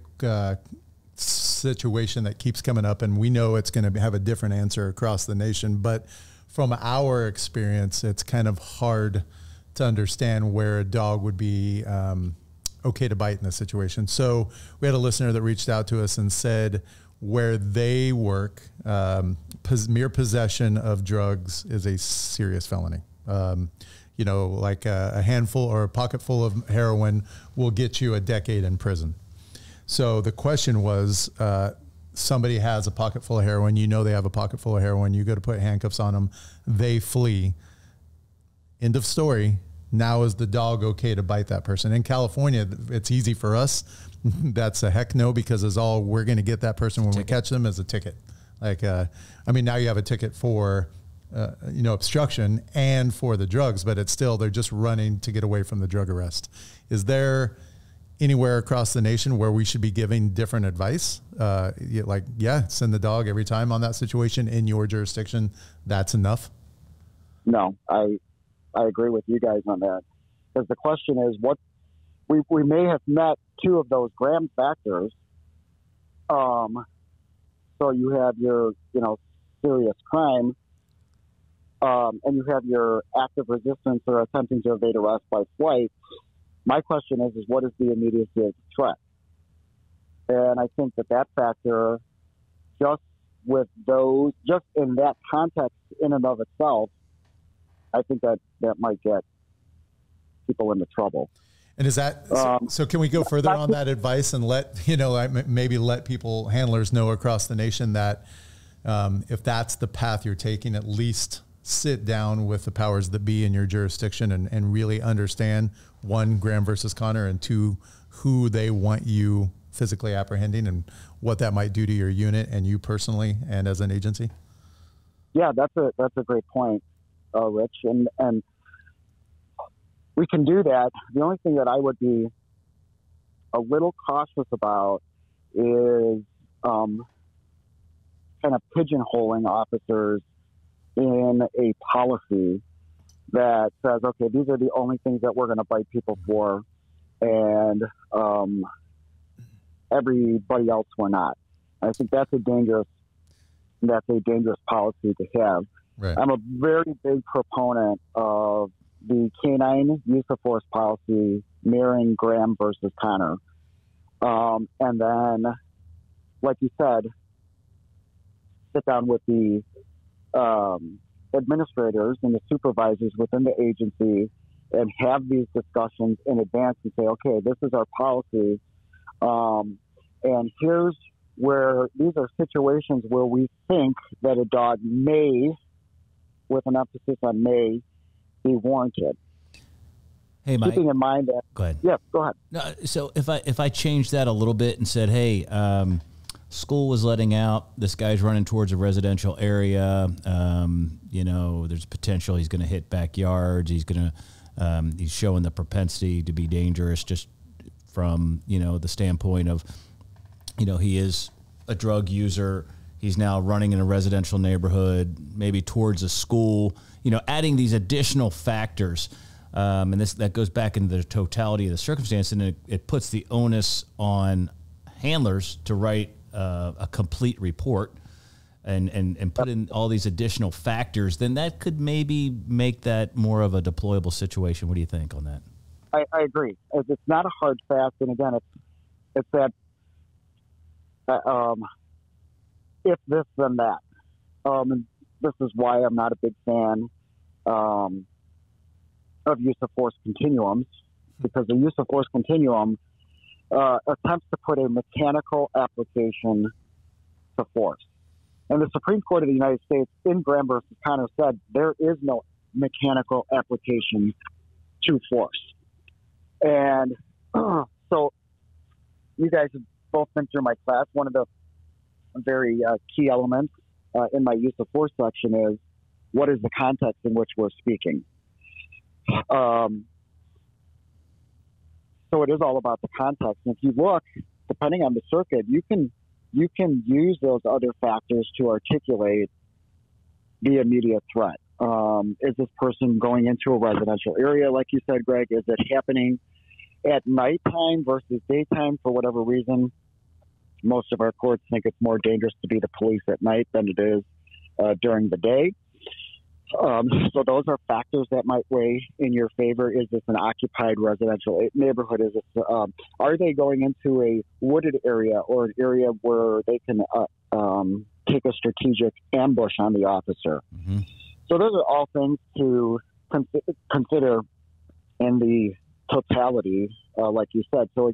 situation that keeps coming up, and we know it's going to have a different answer across the nation, but from our experience, it's kind of hard to understand where a dog would be okay to bite in this situation. So we had a listener that reached out to us and said where they work, mere possession of drugs is a serious felony. Like a handful or a pocket full of heroin will get you a decade in prison. So the question was, somebody has a pocket full of heroin, they have a pocket full of heroin, you go to put handcuffs on them, they flee. End of story. Now is the dog okay to bite that person? In California, it's easy for us. That's a heck no, because it's all we're going to get that person when we catch them as a ticket. Now you have a ticket for, obstruction and for the drugs, but it's still, they're just running to get away from the drug arrest. Is there anywhere across the nation where we should be giving different advice? Send the dog every time on that situation in your jurisdiction. That's enough. No, I agree with you guys on that, because the question is, what we may have met two of those Graham factors. So you have your, serious crime, and you have your active resistance or attempting to evade arrest by flight. My question is what is the immediacy of the threat? And I think that factor, just in that context in and of itself, I think that might get people into trouble. And is that, so can we go further on that advice and maybe let people, handlers, know across the nation that if that's the path you're taking, at least sit down with the powers that be in your jurisdiction and really understand, one, Graham versus Connor, and two, who they want you physically apprehending and what that might do to your unit and you personally and as an agency? Yeah, that's a great point, Rich. And we can do that. The only thing that I would be a little cautious about is kind of pigeonholing officers in a policy that says, okay, these are the only things that we're going to bite people for, and everybody else we're not. I think that's a dangerous policy to have. Right. I'm a very big proponent of the K9 use of force policy mirroring Graham versus Connor. And then, like you said, sit down with the administrators and the supervisors within the agency and have these discussions in advance and say, okay, this is our policy. And here's where these are situations where we think that a dog may, with an emphasis on may, be warranted. Hey, Mike. Keeping in mind that. Go ahead. Yeah, go ahead. No, so if I changed that a little bit and said, hey, school was letting out, this guy's running towards a residential area. There's potential he's going to hit backyards. He's showing the propensity to be dangerous just from, the standpoint of, he is a drug user. He's now running in a residential neighborhood, maybe towards a school, adding these additional factors. And that goes back into the totality of the circumstance, and it puts the onus on handlers to write a complete report and put in all these additional factors. Then that could maybe make that more of a deployable situation. What do you think on that? I agree. It's not a hard fast, and again, it's that if this then that. And this is why I'm not a big fan of use of force continuums, because the use of force continuum attempts to put a mechanical application to force. And the Supreme Court of the United States in Graham versus Connor said there is no mechanical application to force. And so you guys have both been through my class. One of the very key elements in my use of force section is what is the context in which we're speaking. So it is all about the context. And if you look, depending on the circuit, you can use those other factors to articulate the immediate threat. Is this person going into a residential area, like you said, Greg? Is it happening at nighttime versus daytime for whatever reason? Most of our courts think it's more dangerous to be the police at night than it is during the day. So those are factors that might weigh in your favor. Is this an occupied residential neighborhood? Is this, are they going into a wooded area or an area where they can take a strategic ambush on the officer? Mm-hmm. So those are all things to consider in the totality, like you said. So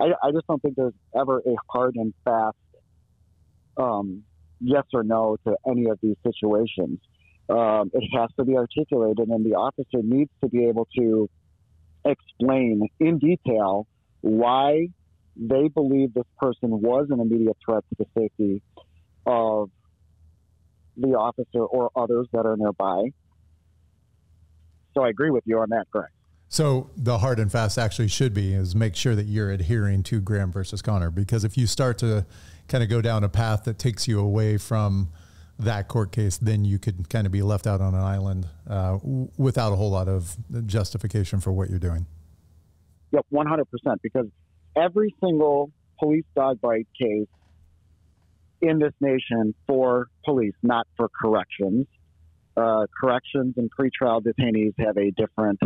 I just don't think there's ever a hard and fast yes or no to any of these situations. It has to be articulated, and the officer needs to be able to explain in detail why they believe this person was an immediate threat to the safety of the officer or others that are nearby. So I agree with you on that, Greg. So the hard and fast actually should be is make sure that you're adhering to Graham versus Connor, because if you start to kind of go down a path that takes you away from that court case, then you could kind of be left out on an island without a whole lot of justification for what you're doing. Yep, 100%, because every single police dog bite case in this nation for police, not for corrections. Corrections and pretrial detainees have a different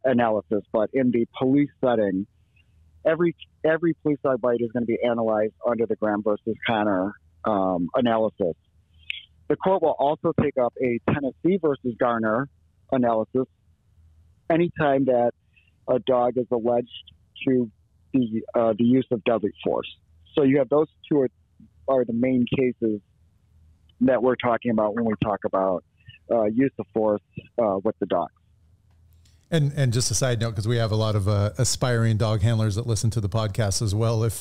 analysis, but in the police setting, every police dog bite is going to be analyzed under the Graham versus Connor analysis. The court will also take up a Tennessee versus Garner analysis anytime that a dog is alleged to be the use of deadly force. So you have those two are the main cases that we're talking about when we talk about use of force with the dog. And just a side note, because we have a lot of aspiring dog handlers that listen to the podcast as well. If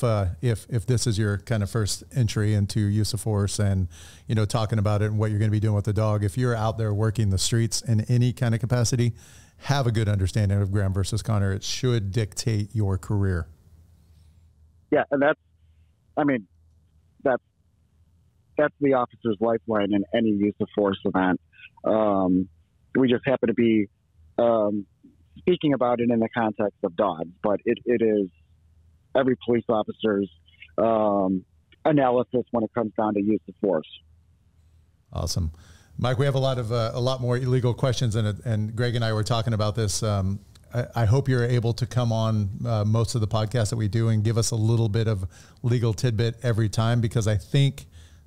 this is your kind of first entry into use of force and, you know, talking about it and what you're going to be doing with the dog, if you're out there working the streets in any kind of capacity, have a good understanding of Graham versus Connor. It should dictate your career. Yeah, and that's the officer's lifeline in any use of force event. We just happen to be speaking about it in the context of dogs, but it is every police officer's analysis when it comes down to use of force. Awesome. Mike, we have a lot more illegal questions, and Greg and I were talking about this. I hope you're able to come on most of the podcasts that we do and give us a little bit of legal tidbit every time, because I think,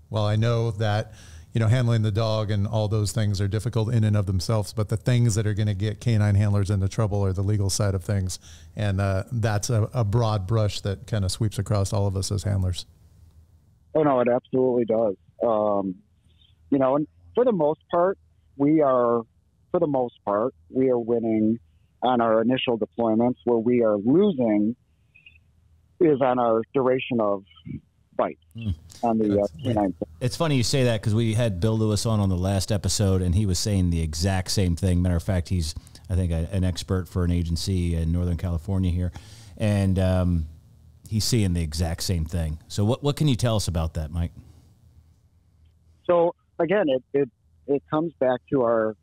well, I know that, you know, handling the dog and all those things are difficult in and of themselves, but the things that are going to get canine handlers into trouble are the legal side of things. And that's a broad brush that kind of sweeps across all of us as handlers. Oh, no, it absolutely does. You know, and for the most part, we are winning on our initial deployments. Where we are losing is on our duration of bite on the canine. It's funny you say that, because we had Bill Lewis on the last episode, and he was saying the exact same thing. Matter of fact, he's, I think, an expert for an agency in Northern California here, and he's seeing the exact same thing. So what can you tell us about that, Mike? So again, it comes back to our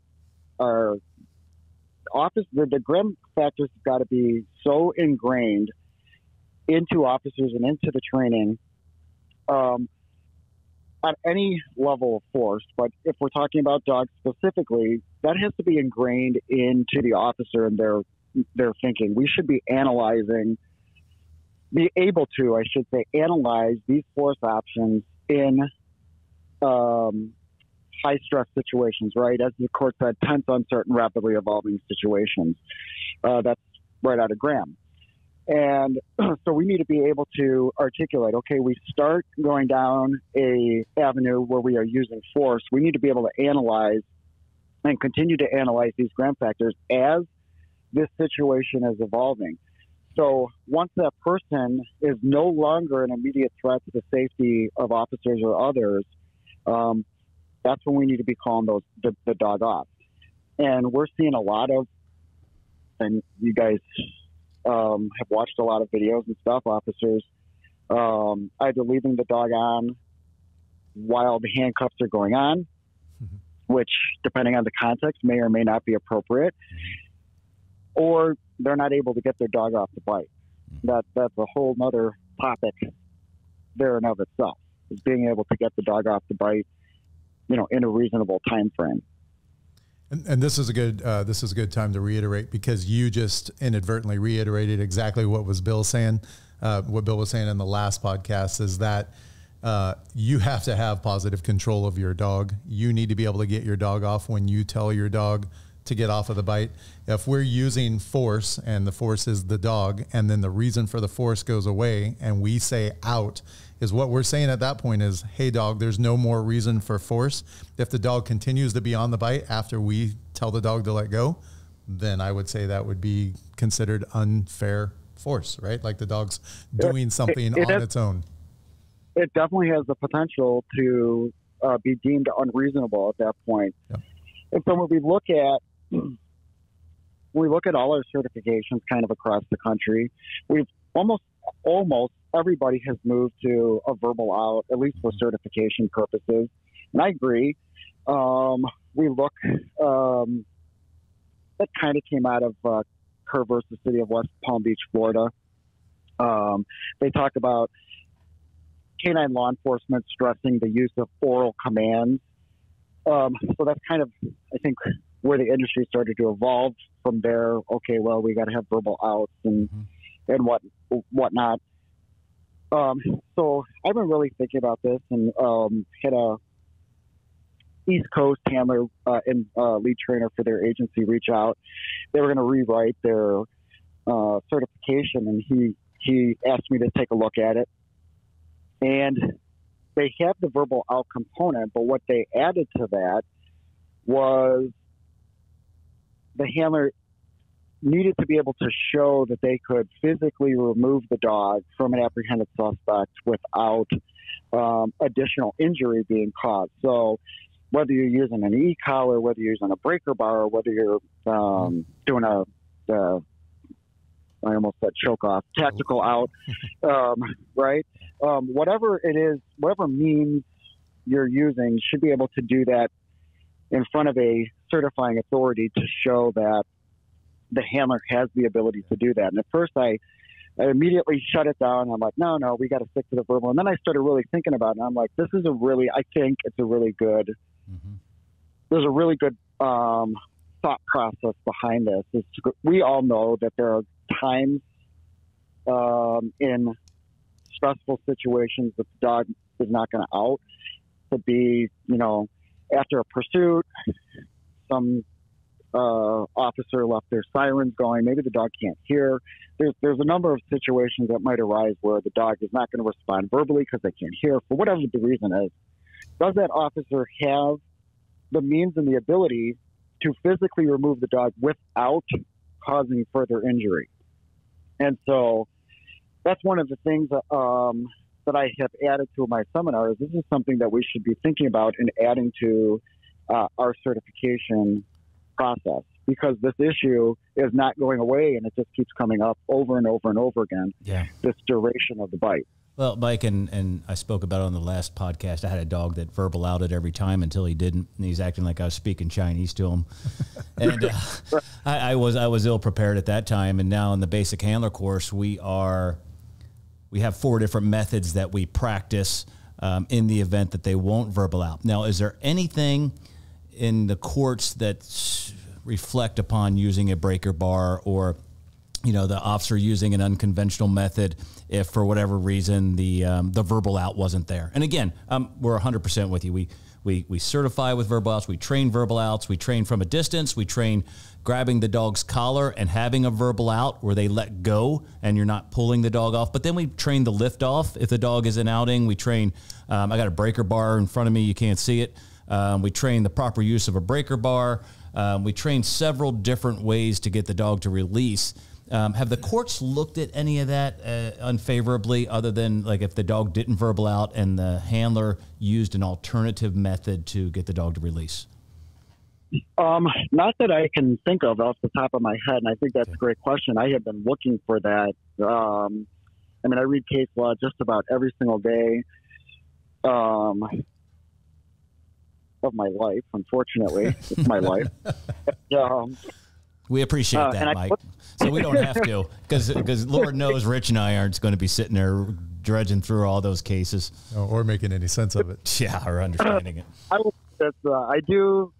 office. The Graham factors have got to be so ingrained into officers and into the training at any level of force. But if we're talking about dogs specifically, that has to be ingrained into the officer and their thinking. We should be analyze these force options in high stress situations, right? As the court said, tense, uncertain, rapidly evolving situations. That's right out of Graham. And so we need to be able to articulate, okay, we start going down a avenue where we are using force. We need to be able to analyze and continue to analyze these Graham factors as this situation is evolving. So once that person is no longer an immediate threat to the safety of officers or others, that's when we need to be calling the dog off. And we're seeing a lot of, and you guys have watched a lot of videos and stuff, officers either leaving the dog on while the handcuffs are going on, which, depending on the context, may or may not be appropriate, or they're not able to get their dog off the bite. That's a whole nother topic there in of itself, is being able to get the dog off the bite, you know, in a reasonable time frame. And this is a good time to reiterate, because you just inadvertently reiterated exactly what Bill was saying in the last podcast, is that you have to have positive control of your dog. You need to be able to get your dog off when you tell your dog to get off of the bite. If we're using force and the force is the dog, and then the reason for the force goes away and we say out, is what we're saying at that point is, hey dog, there's no more reason for force. If the dog continues to be on the bite after we tell the dog to let go, then I would say that would be considered unfair force, right? Like the dog's doing something on its own. It definitely has the potential to be deemed unreasonable at that point. Yep. And so when we look at when we look at all our certifications kind of across the country, we've almost everybody has moved to a verbal out, at least for certification purposes. And I agree. We look, that kind of came out of Kerr versus City of West Palm Beach, Florida. They talk about K9 law enforcement stressing the use of oral commands. So that's kind of, I think, where the industry started to evolve from there. Okay, well, we got to have verbal outs and whatnot. So I've been really thinking about this, and had a East Coast handler and lead trainer for their agency reach out. They were going to rewrite their certification, and he asked me to take a look at it. And they have the verbal out component, but what they added to that was the handler needed to be able to show that they could physically remove the dog from an apprehended suspect without additional injury being caused. So whether you're using an e-collar, whether you're using a breaker bar, or whether you're doing I almost said choke off, tactical out, right? Whatever it is, whatever means you're using should be able to do that in front of a certifying authority to show that the handler has the ability to do that. And at first I immediately shut it down. I'm like, no, we got to stick to the verbal. And then I started really thinking about it. And I'm like, I think it's a really good, there's a really good thought process behind this. We all know that there are times in stressful situations that the dog is not going to out. To be, after a pursuit, some officer left their sirens going. Maybe the dog can't hear. There's a number of situations that might arise where the dog is not going to respond verbally because they can't hear, for whatever the reason is. Does that officer have the means and the ability to physically remove the dog without causing further injury? And so that's one of the things that I have added to my seminars. This is something that we should be thinking about and adding to our certification process, because this issue is not going away and it just keeps coming up over and over and over again. Yeah. This duration of the bite. Well, Mike, and I spoke about it on the last podcast. I had a dog that verbal outed every time until he didn't, and he's acting like I was speaking Chinese to him. And I was ill prepared at that time. And now in the basic handler course, we have 4 different methods that we practice in the event that they won't verbal out. Now, is there anything in the courts that reflect upon using a breaker bar, or the officer using an unconventional method if for whatever reason the verbal out wasn't there? And again, we're 100% with you. We certify with verbal outs. We train verbal outs. We train from a distance. We train grabbing the dog's collar and having a verbal out where they let go and you're not pulling the dog off. But then we train the lift off if the dog isn't outing. We train, I got a breaker bar in front of me. You can't see it. We train the proper use of a breaker bar. We train several different ways to get the dog to release. Have the courts looked at any of that unfavorably, other than like if the dog didn't verbal out and the handler used an alternative method to get the dog to release? Not that I can think of off the top of my head, and I think that's a great question. I have been looking for that. I read case law just about every single day of my life. Unfortunately, it's my life. We appreciate that, Mike. So we don't have to, because Lord knows Rich and I aren't going to be sitting there dredging through all those cases. Or making any sense of it. Yeah, or understanding it. I do.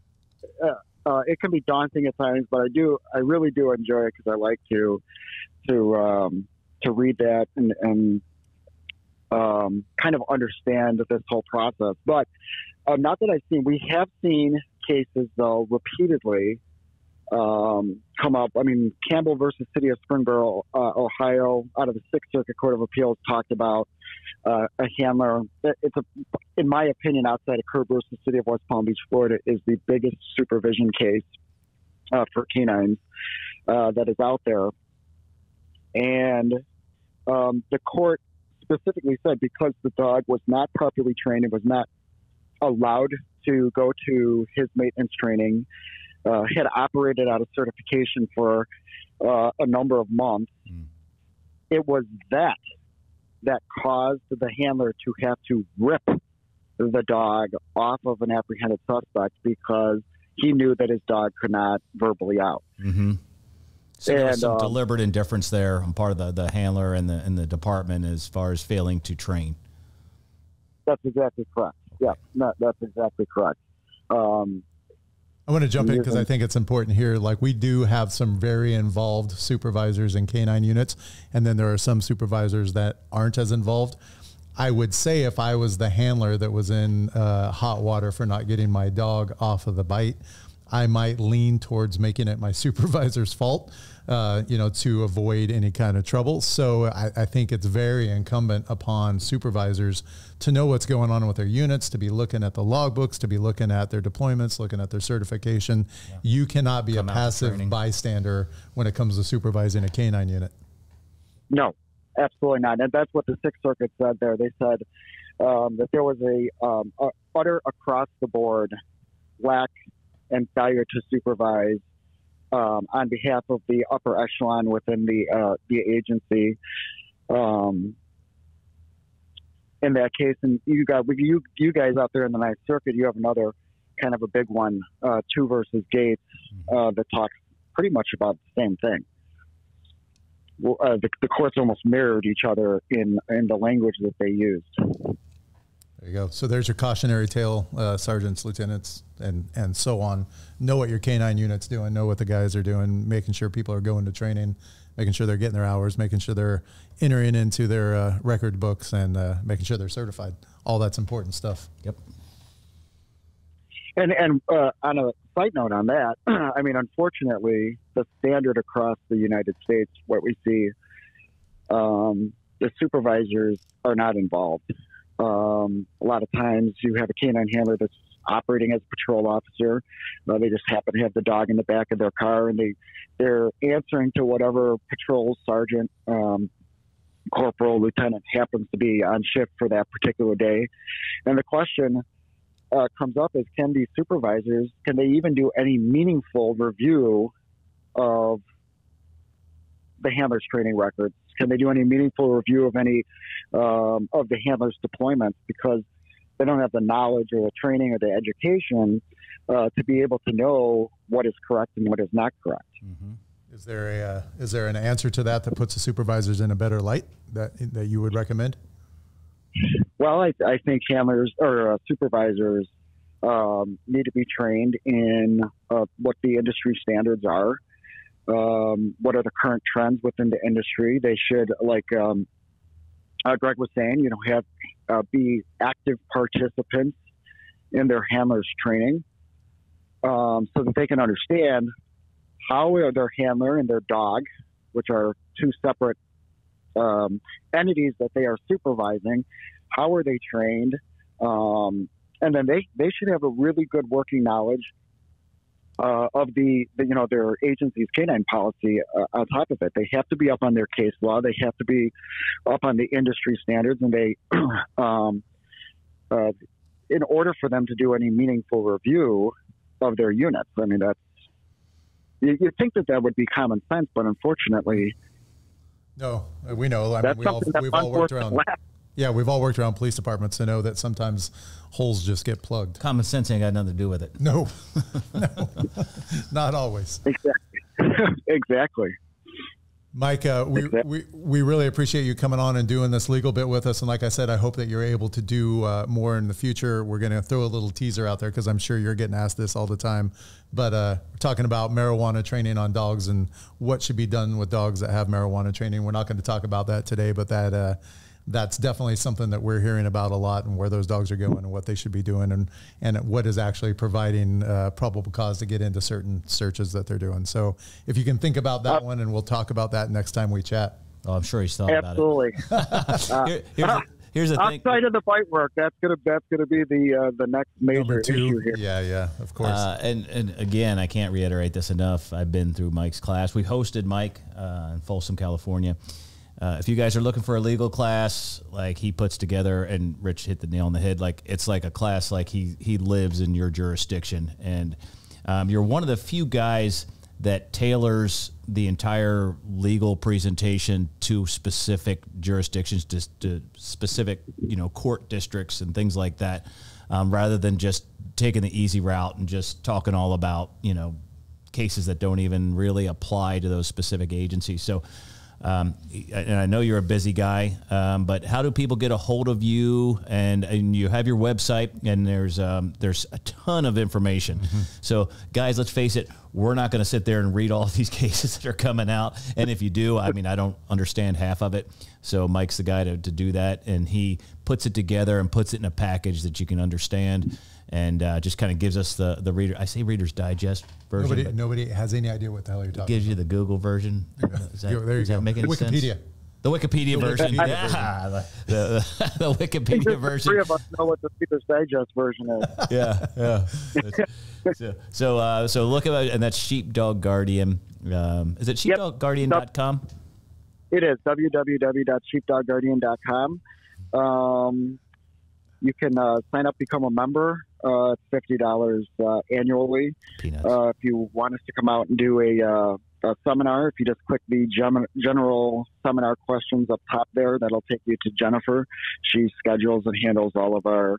It can be daunting at times, but I really do enjoy it because I like to read that and kind of understand this whole process. But not that we have seen cases though repeatedly come up. Campbell versus City of Springboro, Ohio, out of the Sixth Circuit Court of Appeals, talked about a handler. In my opinion, outside of Kerr versus City of West Palm Beach, Florida, is the biggest supervision case for K9s that is out there. And the court specifically said because the dog was not properly trained and was not allowed to go to his maintenance training, had operated out of certification for a number of months. It was that caused the handler to have to rip the dog off of an apprehended suspect because he knew that his dog could not verbally out. Mm-hmm. So there was some deliberate indifference there on part of the handler and the department as far as failing to train. That's exactly correct. Yeah, that's exactly correct. I want to jump in because I think it's important here. Like, we do have some very involved supervisors in K9 units, and then there are some supervisors that aren't as involved. I would say if I was the handler that was in hot water for not getting my dog off of the bite, I might lean towards making it my supervisor's fault, to avoid any kind of trouble. So I think it's very incumbent upon supervisors to know what's going on with their units, to be looking at the logbooks, to be looking at their deployments, looking at their certification. Yeah. You cannot be a passive bystander when it comes to supervising a K9 unit. No, absolutely not. And that's what the Sixth Circuit said there. They said that there was a utter across-the-board lack and failure to supervise on behalf of the upper echelon within the agency. In that case, and you guys out there in the Ninth Circuit, you have another kind of a big one, 2 versus Gates, that talks pretty much about the same thing. The courts almost mirrored each other in the language that they used. There you go. So there's your cautionary tale, sergeants, lieutenants, and so on. Know what your K9 unit's doing, know what the guys are doing, making sure people are going to training, making sure they're getting their hours, making sure they're entering into their record books, and making sure they're certified. All that's important stuff. Yep. And on a side note on that, I mean, unfortunately, the standard across the United States, what we see, the supervisors are not involved. A lot of times you have a K9 handler that's operating as a patrol officer. They just happen to have the dog in the back of their car, and they're answering to whatever patrol sergeant, corporal, lieutenant happens to be on shift for that particular day. And the question comes up is, can these supervisors, can they even do any meaningful review of the handler's training records? Can they do any meaningful review of any of the handler's deployments, because they don't have the knowledge or the training or the education to be able to know what is correct and what is not correct? Mm-hmm. Is there an answer to that puts the supervisors in a better light that you would recommend? Well, I think handlers or supervisors need to be trained in what the industry standards are. What are the current trends within the industry? They should, like Greg was saying, be active participants in their handlers training, so that they can understand how are their handler and their dog, which are two separate entities that they are supervising, how are they trained, and then they should have a really good working knowledge of their agency's K9 policy. On top of it, they have to be up on their case law. They have to be up on the industry standards, and they, in order for them to do any meaningful review of their units. I mean, you'd think that would be common sense, but unfortunately, no. We know. I mean, we've all worked around. Yeah, we've all worked around police departments to know that sometimes holes just get plugged. Common sense ain't got nothing to do with it. No, no, not always. Exactly. Mike, we really appreciate you coming on and doing this legal bit with us. And like I said, I hope that you're able to do more in the future. We're going to throw a little teaser out there because I'm sure you're getting asked this all the time. But we're talking about marijuana training on dogs and what should be done with dogs that have marijuana training. We're not going to talk about that today, but that's definitely something that we're hearing about a lot, and where those dogs are going and what they should be doing, and what is actually providing probable cause to get into certain searches that they're doing. So if you can think about that one, and we'll talk about that next time we chat. Oh, I'm sure he's thought Absolutely. about it. Here's the thing. Outside of the bite work, that's gonna be the next major issue here. Yeah, of course. And again, I can't reiterate this enough. I've been through Mike's class. We hosted Mike in Folsom, California. If you guys are looking for a legal class, like he puts together, and Rich hit the nail on the head, like it's like a class like he lives in your jurisdiction. And You're one of the few guys that tailors the entire legal presentation to specific jurisdictions, to specific, court districts and things like that, rather than just taking the easy route and just talking all about, cases that don't even really apply to those specific agencies. So, and I know you're a busy guy, but how do people get a hold of you? And you have your website, and there's a ton of information. Mm-hmm. So, guys, let's face it, we're not going to sit there and read all of these cases that are coming out. And if you do, I don't understand half of it. So Mike's the guy to do that, and he puts it together and puts it in a package that you can understand. And just kind of gives us the reader. I say Reader's Digest version. Nobody has any idea what the hell you're talking about. Gives you the Google version. There you go. Wikipedia. Sense? The Wikipedia version. Yeah. The Wikipedia version. Three of us know what the Reader's Digest version is. Yeah. So look at it, and that's Sheepdog Guardian. Is it sheepdogguardian.com? It is www.sheepdogguardian.com. You can sign up, become a member. It's $50 annually. Peanuts. If you want us to come out and do a seminar, if you just click the general seminar questions up top there, that'll take you to Jennifer. She schedules and handles all of our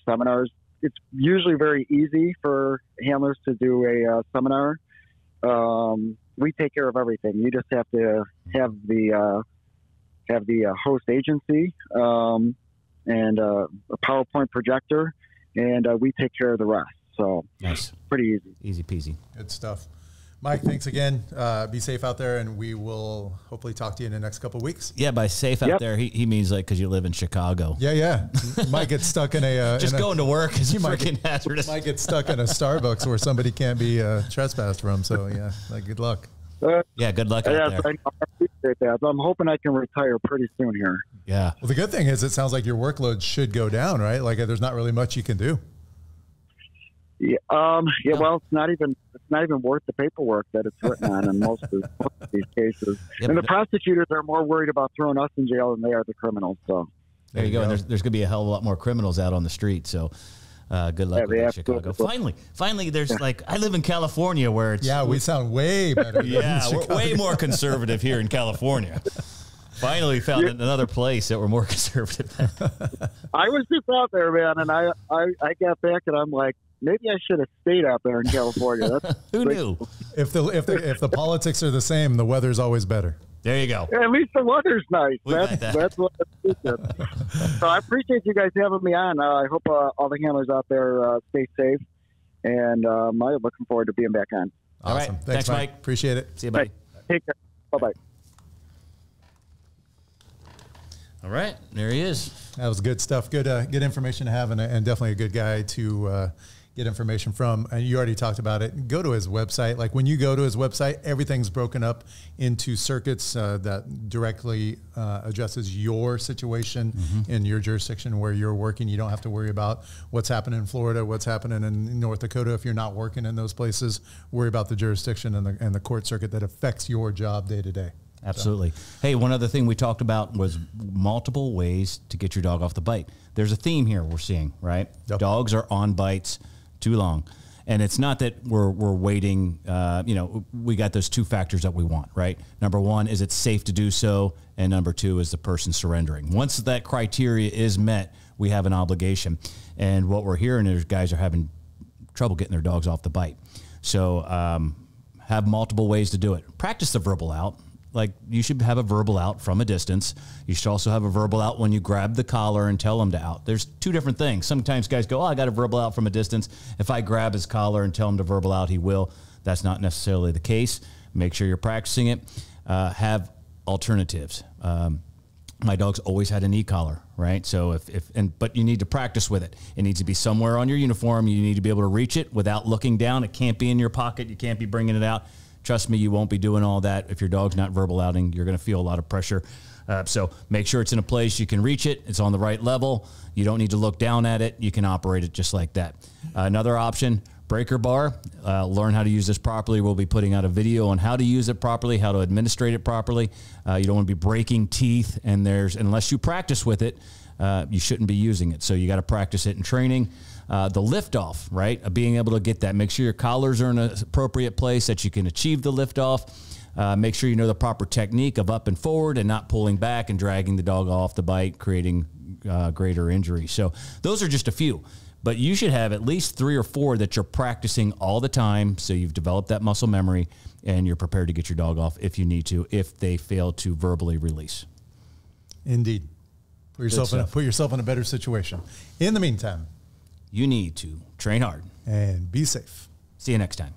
seminars. It's usually very easy for handlers to do a seminar. We take care of everything. You just have to have the host agency. And a PowerPoint projector, and we take care of the rest. So nice, pretty easy. Easy peasy. Good stuff. Mike, thanks again. Be safe out there, and we will hopefully talk to you in the next couple of weeks. Yeah, by safe out there, he means like because you live in Chicago. Yeah. Might get stuck in a... Just going to work is freaking hazardous. Might get stuck in a Starbucks where somebody can't be trespassed from. So, yeah, good luck. Good luck out there. I appreciate that. I'm hoping I can retire pretty soon here. Yeah. Well, the good thing is it sounds like your workload should go down, right? Like there's not really much you can do. Yeah. Well, it's not even worth the paperwork that it's written on in most of these cases. Yeah, and the prosecutors are more worried about throwing us in jail than they are the criminals. So there you go. And there's going to be a hell of a lot more criminals out on the street. So. Good luck with Chicago. Finally, there's I live in California where it's... Yeah, we sound way better. We're way more conservative here in California. Finally found another place that we're more conservative than. I was just out there, man, and I got back and I'm like, maybe I should have stayed out there in California. Who knew? If the politics are the same, the weather's always better. There you go. At least the weather's nice. That's what it's So I appreciate you guys having me on. I hope all the handlers out there stay safe, and I'm looking forward to being back on. Awesome. All right. Thanks, Mike. Appreciate it. See you, buddy. Take care. Bye-bye. All right. There he is. That was good stuff. Good information to have, and definitely a good guy to get information from. And you already talked about it. Go to his website. Like when you go to his website, everything's broken up into circuits that directly addresses your situation in your jurisdiction where you're working. You don't have to worry about what's happening in Florida, what's happening in North Dakota. If you're not working in those places, worry about the jurisdiction and the court circuit that affects your job day to day. Absolutely. So. Hey, one other thing we talked about was multiple ways to get your dog off the bite. There's a theme here we're seeing, right? Yep. Dogs are on bites too long. And it's not that we're waiting, we got those two factors that we want, right? Number one, is it safe to do so? And number two, is the person surrendering. Once that criteria is met, we have an obligation. And what we're hearing is guys are having trouble getting their dogs off the bite. So have multiple ways to do it. Practice the verbal out. Like you should have a verbal out from a distance. You should also have a verbal out when you grab the collar and tell them to out. There's two different things. Sometimes guys go, I got a verbal out from a distance. If I grab his collar and tell him to verbal out, he will. That's not necessarily the case. Make sure you're practicing it. Have alternatives. My dog's always had an e-collar, right? So but you need to practice with it. It needs to be somewhere on your uniform. You need to be able to reach it without looking down. It can't be in your pocket. You can't be bringing it out. Trust me, you won't be doing all that. If your dog's not verbal outing, you're going to feel a lot of pressure. So make sure it's in a place you can reach it. It's on the right level. You don't need to look down at it. You can operate it just like that. Another option, breaker bar. Learn how to use this properly. We'll be putting out a video on how to use it properly, how to administrate it properly. You don't want to be breaking teeth, and unless you practice with it, you shouldn't be using it. So you got to practice it in training. The lift off, right? Being able to get that. Make sure your collars are in an appropriate place that you can achieve the lift off. Make sure you know the proper technique of up and forward and not pulling back and dragging the dog off the bite, creating greater injury. So those are just a few. But you should have at least 3 or 4 that you're practicing all the time, so you've developed that muscle memory and you're prepared to get your dog off if you need to, if they fail to verbally release. Indeed. Put yourself in a better situation. In the meantime, you need to train hard and be safe. See you next time.